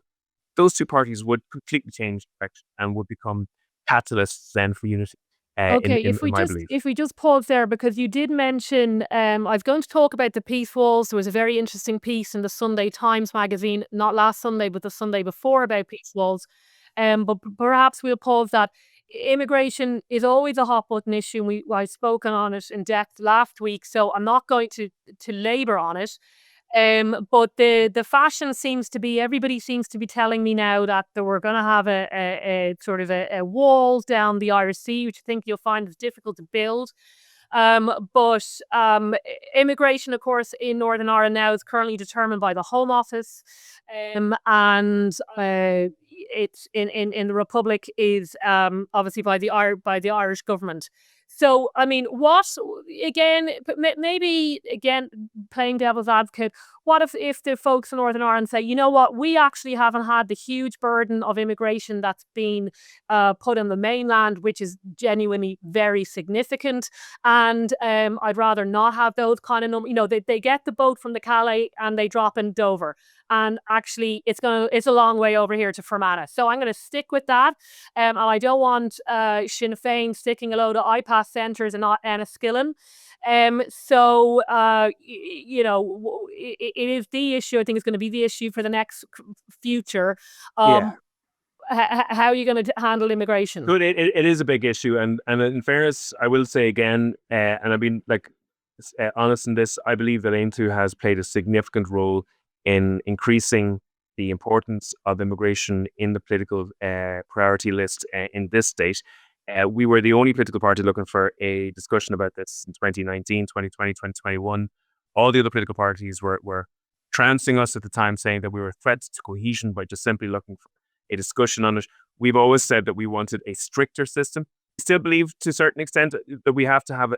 those two parties would completely change direction and would become catalysts then for unity. Okay, In my belief. if we just pause there, because you did mention, I was going to talk about the peace walls. There was a very interesting piece in the Sunday Times magazine, not last Sunday, but the Sunday before, about peace walls. But perhaps we'll pause that. Immigration is always a hot button issue. I've spoken on it in depth last week, so I'm not going to labour on it. But the fashion seems to be, everybody seems to be telling me now that they were going to have a sort of a wall down the Irish Sea, which I think you'll find is difficult to build. But immigration, of course, in Northern Ireland now is currently determined by the Home Office, and it's in the Republic is obviously by the Irish government. So, I mean, what again? Maybe again, playing devil's advocate. What if the folks in Northern Ireland say, you know what, we actually haven't had the huge burden of immigration that's been put on the mainland, which is genuinely very significant, and I'd rather not have those kind of numbers. They get the boat from the Calais and they drop in Dover, and actually it's a long way over here to Fermanagh. So I'm going to stick with that, and I don't want Sinn Féin sticking a load of iPass centres in Enniskillen. So it is the issue. I think it's going to be the issue for the next future. Yeah. How are you going to handle immigration? Good. It is a big issue, and in fairness, I will say again, and I've been honest in this. I believe that Aontú has played a significant role in increasing the importance of immigration in the political priority list in this state. We were the only political party looking for a discussion about this in 2019, 2020, 2021. All the other political parties were trouncing us at the time, saying that we were threats to cohesion by just simply looking for a discussion on it. We've always said that we wanted a stricter system. We still believe to a certain extent that we have to have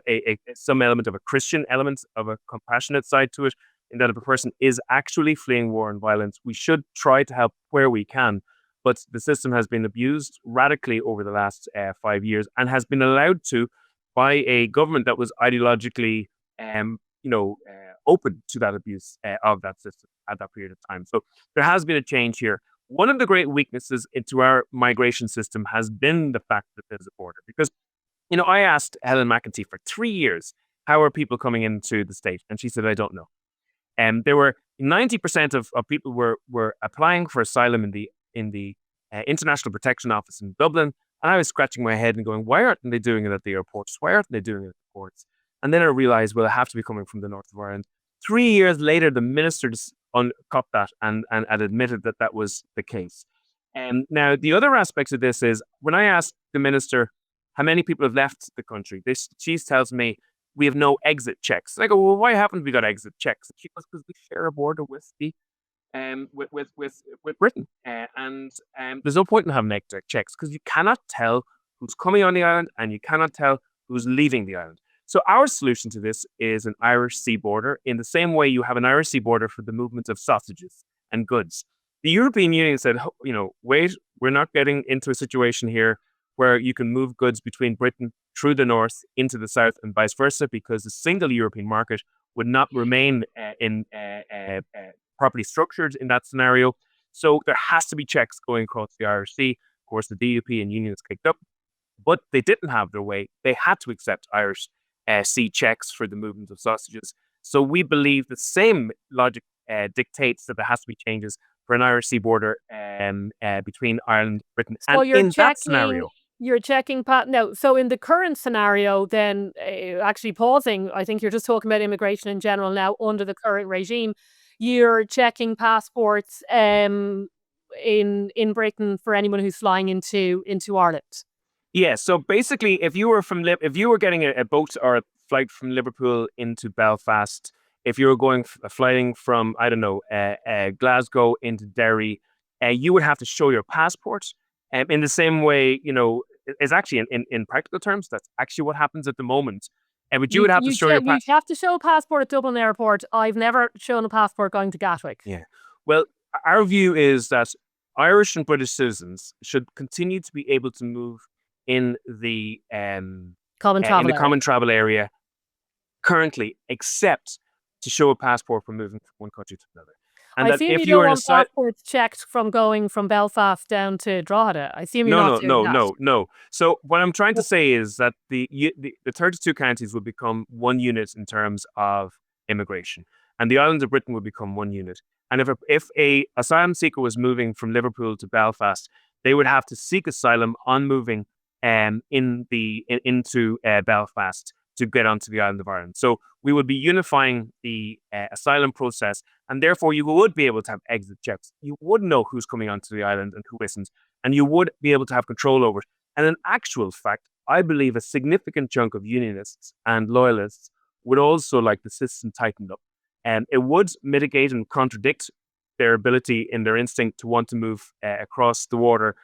some element of a Christian element, of a compassionate side to it, in that if a person is actually fleeing war and violence, we should try to help where we can. But the system has been abused radically over the last 5 years, and has been allowed to by a government that was ideologically, open to that abuse of that system at that period of time. So there has been a change here. One of the great weaknesses into our migration system has been the fact that there's a border. Because, I asked Helen McEntee for 3 years, how are people coming into the state? And she said, I don't know. And there were 90% of people were applying for asylum in the International Protection Office in Dublin. And I was scratching my head and going, why aren't they doing it at the airports? Why aren't they doing it at the ports? And then I realized, well, I have to be coming from the north of Ireland. 3 years later, the minister copped that and admitted that that was the case. Now, the other aspect of this is, when I asked the minister how many people have left the country, she tells me, we have no exit checks. And I go, well, why haven't we got exit checks? And she goes, because we share a border with the with Britain. And there's no point in having negative checks because you cannot tell who's coming on the island and you cannot tell who's leaving the island. So our solution to this is an Irish sea border in the same way you have an Irish sea border for the movement of sausages and goods. The European Union said, wait, we're not getting into a situation here where you can move goods between Britain through the north into the south and vice versa, because the single European market would not remain properly structured in that scenario. So there has to be checks going across the Irish Sea. Of course, the DUP and unions kicked up, but they didn't have their way. They had to accept Irish sea checks for the movement of sausages. So we believe the same logic dictates that there has to be changes for an Irish sea border between Ireland and Britain. So And in that scenario, you're checking no. So in the current scenario, then actually pausing, I think you're just talking about immigration in general now under the current regime. You're checking passports in Britain for anyone who's flying into Ireland. yeah. So basically, if you were getting a boat or a flight from Liverpool into Belfast, if you were flying from Glasgow into Derry, you would have to show your passport. In the same way, it's actually in practical terms, that's actually what happens at the moment. But you would have to show your passport. You have to show a passport at Dublin Airport. I've never shown a passport going to Gatwick. Yeah. Well, our view is that Irish and British citizens should continue to be able to move in the common travel area currently, except to show a passport for moving from one country to another. And I assume you don't want passports checked from going from Belfast down to Drogheda. I assume you're not doing that. No. So what I'm trying to say is that the 32 counties will become one unit in terms of immigration, and the islands of Britain will become one unit. And if a asylum seeker was moving from Liverpool to Belfast, they would have to seek asylum on moving into Belfast to get onto the island of Ireland. So we would be unifying the asylum process, and therefore you would be able to have exit checks. You would know who's coming onto the island and who isn't, and you would be able to have control over it. And in actual fact, I believe a significant chunk of unionists and loyalists would also like the system tightened up. And it would mitigate and contradict their ability in their instinct to want to move across the water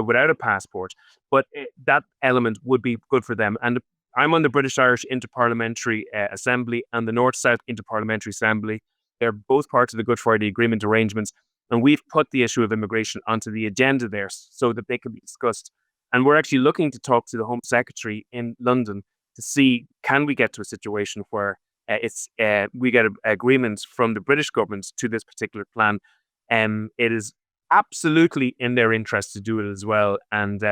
without a passport. But that element would be good for them. And I'm on the British-Irish Interparliamentary Assembly and the North-South Interparliamentary Assembly. They're both parts of the Good Friday Agreement arrangements. And we've put the issue of immigration onto the agenda there so that they can be discussed. And we're actually looking to talk to the Home Secretary in London to see, can we get to a situation where we get agreements from the British government to this particular plan. It is absolutely in their interest to do it as well. And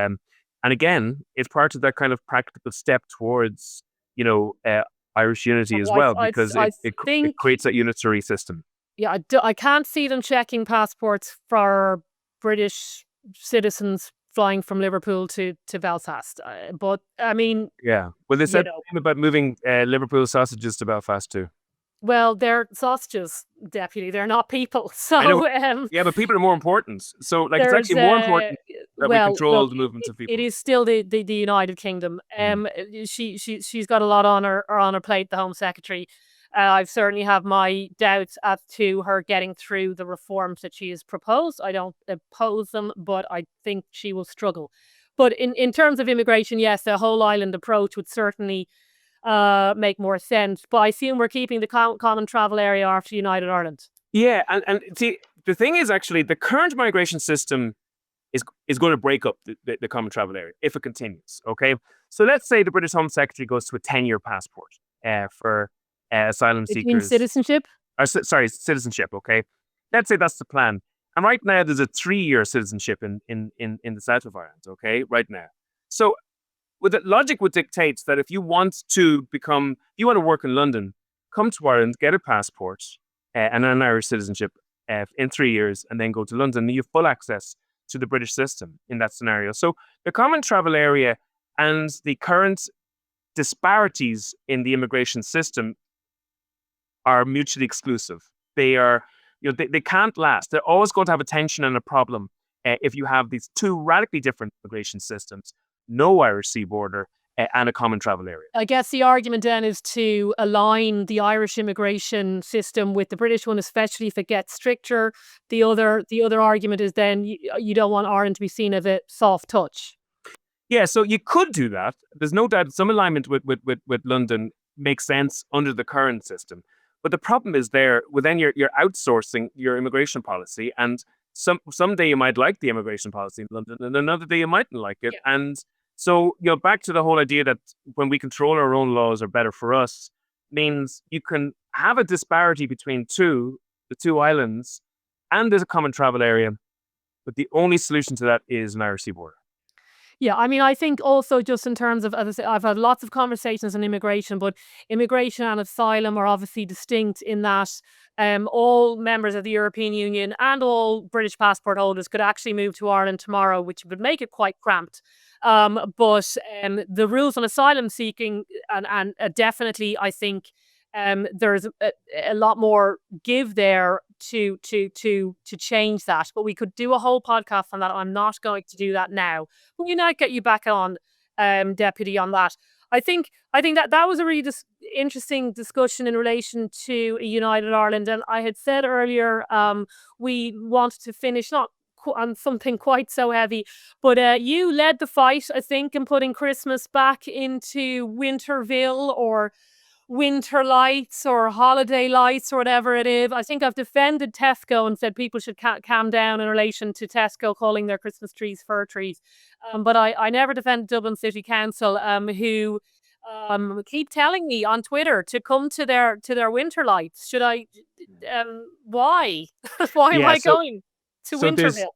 again, it's part of that kind of practical step towards, Irish unity as well, because it creates that unitary system. Yeah, I can't see them checking passports for British citizens flying from Liverpool to Belfast. But I mean, yeah. Well, they said about moving Liverpool sausages to Belfast too. Well, they're sausages, Deputy. They're not people. So yeah, but people are more important. So it's actually more important that we control the movements of people. It is still the United Kingdom. She's got a lot on her plate, the Home Secretary. I certainly have my doubts as to her getting through the reforms that she has proposed. I don't oppose them, but I think she will struggle. But in terms of immigration, yes, the whole island approach would certainly make more sense. But I assume we're keeping the common travel area after United Ireland. Yeah, and see, the thing is actually the current migration system is going to break up the common travel area if it continues. Okay, so let's say the British Home Secretary goes to a 10-year passport for asylum seekers. Citizenship? Citizenship, okay? Let's say that's the plan. And right now there's a 3-year citizenship in the south of Ireland, okay? Right now. So logic would dictate that if you want to work in London, come to Ireland, get a passport and an Irish citizenship in 3 years, and then go to London, and you have full access to the British system in that scenario. So the common travel area and the current disparities in the immigration system are mutually exclusive. They are, they can't last. They're always going to have a tension and a problem if you have these two radically different immigration systems. No Irish sea border, and a common travel area. I guess the argument then is to align the Irish immigration system with the British one, especially if it gets stricter. The other argument is then you don't want Ireland to be seen as a soft touch. Yeah, so you could do that. There's no doubt some alignment with London makes sense under the current system. But the problem is there, well, then you're outsourcing your immigration policy, and someday you might like the immigration policy in London, and another day you mightn't like it. Yeah. And so, back to the whole idea that when we control our own laws are better for us, means you can have a disparity between the two islands, and there's a common travel area, but the only solution to that is an Irish sea border. Yeah, I mean, I think also just in terms of, as I say, I've had lots of conversations on immigration, but immigration and asylum are obviously distinct in that all members of the European Union and all British passport holders could actually move to Ireland tomorrow, which would make it quite cramped. But the rules on asylum seeking, and definitely, I think there's a lot more give there to change that. But we could do a whole podcast on that. I'm not going to do that now. But you might get you back on, Deputy, on that. I think that was a really interesting discussion in relation to a United Ireland. And I had said earlier we wanted to finish not on something quite so heavy, but you led the fight, I think, in putting Christmas back into Winterville or winter lights or holiday lights or whatever it is. I think I've defended Tesco and said people should calm down in relation to Tesco calling their Christmas trees fir trees. But I never defended Dublin City Council, who keep telling me on Twitter to come to their winter lights. Should I? Why? Why am I going to Winterville?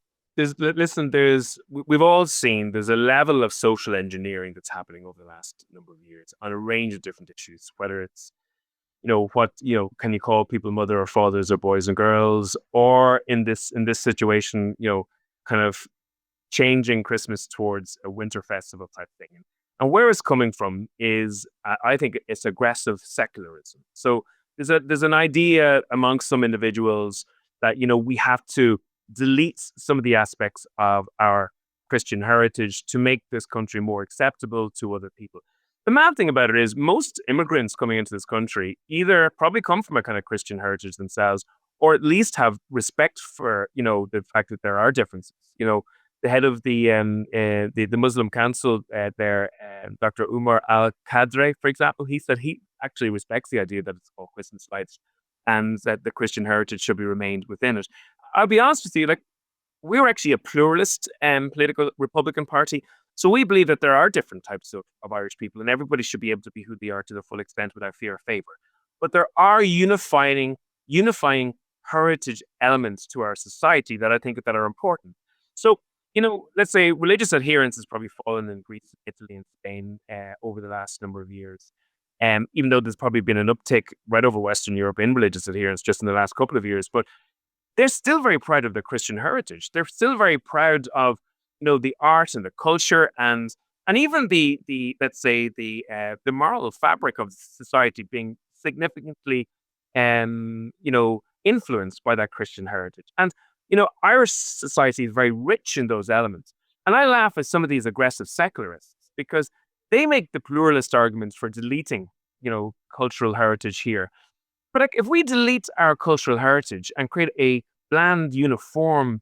We've all seen there's a level of social engineering that's happening over the last number of years on a range of different issues, whether it's, can you call people mother or fathers or boys and girls, or in this situation, kind of changing Christmas towards a winter festival type thing. And where it's coming from is, I think it's aggressive secularism. So there's an idea amongst some individuals that, we have to delete some of the aspects of our Christian heritage to make this country more acceptable to other people. The mad thing about it is most immigrants coming into this country either probably come from a kind of Christian heritage themselves, or at least have respect for, the fact that there are differences. The head of the Muslim Council there, Dr. Umar Al-Qadri, for example, he said he actually respects the idea that it's called Christmas lights and that the Christian heritage should be remained within it. I'll be honest with you, we're actually a pluralist political Republican Party. So we believe that there are different types of Irish people, and everybody should be able to be who they are to the full extent without fear or favor. But there are unifying heritage elements to our society that I think that are important. So, let's say religious adherence has probably fallen in Greece, Italy, and Spain over the last number of years. Even though there's probably been an uptick right over Western Europe in religious adherence just in the last couple of years. But they're still very proud of their Christian heritage. They're still very proud of, the art and the culture and even the let's say the moral fabric of society being significantly, influenced by that Christian heritage. And, Irish society is very rich in those elements. And I laugh at some of these aggressive secularists because they make the pluralist arguments for deleting, cultural heritage here. But if we delete our cultural heritage and create a bland, uniform,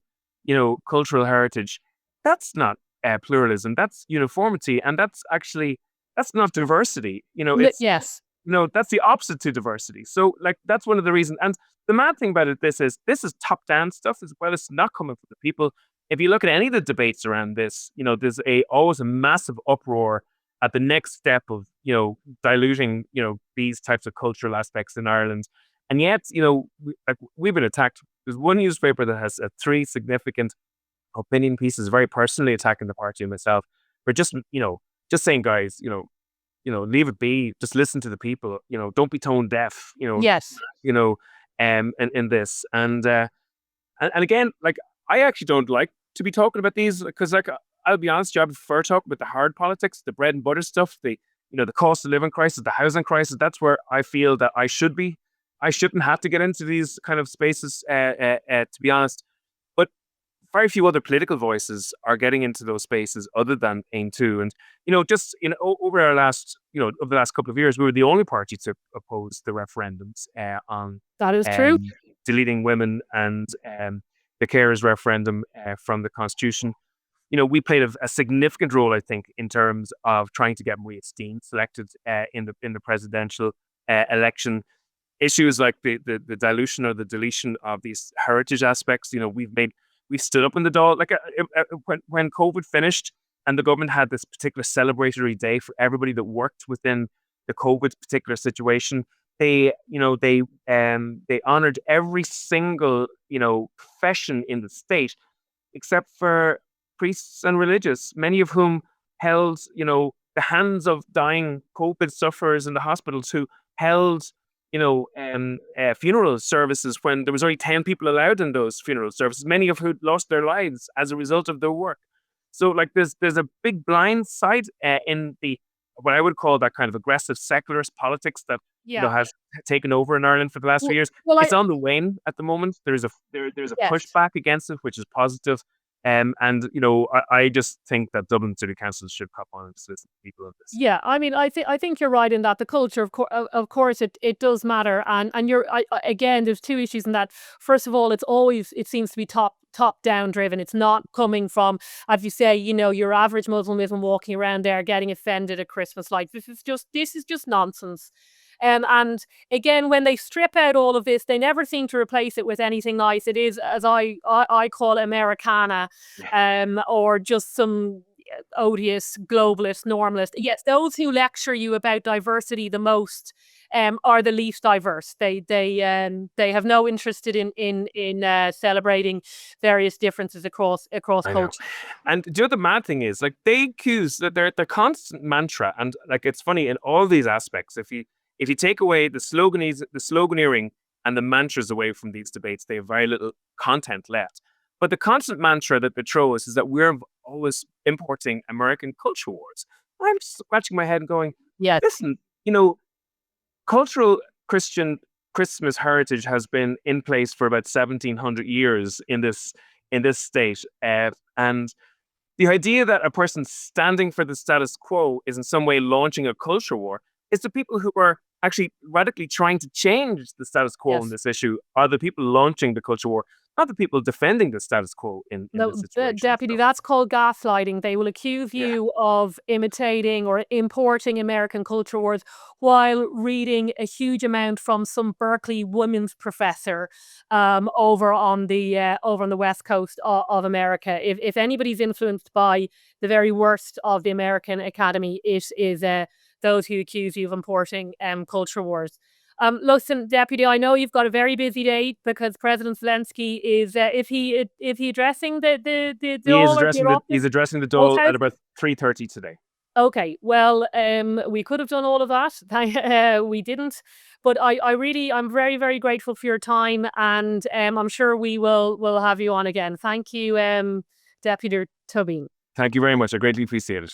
cultural heritage, that's not pluralism. That's uniformity, and that's not diversity. Yes. That's the opposite to diversity. So, that's one of the reasons. And the mad thing about it, this is top-down stuff as well. It's not coming from the people. If you look at any of the debates around this, there's always a massive uproar at the next step of, diluting, these types of cultural aspects in Ireland. And yet, we've been attacked. There's one newspaper that has 3 significant opinion pieces, very personally attacking the party and myself for just saying, guys, leave it be. Just listen to the people. Don't be tone deaf. Yes. In this. And again, I actually don't like to be talking about these because, I'll be honest, I prefer talking about the hard politics, the bread and butter stuff, the cost of living crisis, the housing crisis. That's where I feel that I should be. I shouldn't have to get into these kind of spaces, to be honest. But very few other political voices are getting into those spaces other than Aontú. And over the last couple of years, we were the only party to oppose the referendums on That is true. um, deleting women and the carers referendum from the constitution. We played a significant role, I think, in terms of trying to get Maria Steen selected in the presidential election. Issues like the dilution or the deletion of these heritage aspects. We've stood up in the Dáil. Like when COVID finished and the government had this particular celebratory day for everybody that worked within the COVID particular situation. They honored every single profession in the state except for priests and religious, many of whom held the hands of dying COVID sufferers in the hospitals, who held funeral services when there was only 10 people allowed in those funeral services, many of who lost their lives as a result of their work. So like there's a big blind side in the what I would call that kind of aggressive secularist politics that Yeah. has taken over in Ireland for the last few years. Well, It's on the wane at the moment. There's a yes. pushback against it, which is positive. I just think that Dublin City Council should cop on and listen to people on this. Yeah, I mean, I think you're right in that the culture, of course, it does matter, and again, there's two issues in that. First of all, it seems to be top down driven. It's not coming from, as you say, your average Muslim isn't walking around there getting offended at Christmas. Like this is just nonsense. And again, when they strip out all of this, they never seem to replace it with anything nice. It is, as I call it, Americana, or just some odious globalist normalist. Yes, those who lecture you about diversity the most are the least diverse. They have no interest in celebrating various differences across culture. And the mad thing is, like, they accuse that their constant mantra, and like it's funny in all these aspects. If you take away the sloganeering and the mantras away from these debates, they have very little content left. But the constant mantra that they throw us is that we're always importing American culture wars. I'm scratching my head and going, Yes. listen, cultural Christian Christmas heritage has been in place for about 1700 years in this state. And the idea that a person standing for the status quo is in some way launching a culture war is the people who are actually radically trying to change the status quo Yes. on this issue are the people launching the culture war, not the people defending the status quo in No, this situation. Deputy, that's called gaslighting. They will accuse you of imitating or importing American culture wars while reading a huge amount from some Berkeley women's professor over on the West Coast of America. If anybody's influenced by the very worst of the American Academy, it is those who accuse you of importing culture wars. Listen, Deputy, I know you've got a very busy day because President Zelensky is, if he addressing the Dáil? He's addressing the Dáil Okay. at about 3:30 today. Okay, well, we could have done all of that. We didn't, but I'm very, very grateful for your time, and I'm sure we'll have you on again. Thank you, Deputy Toibín. Thank you very much. I greatly appreciate it.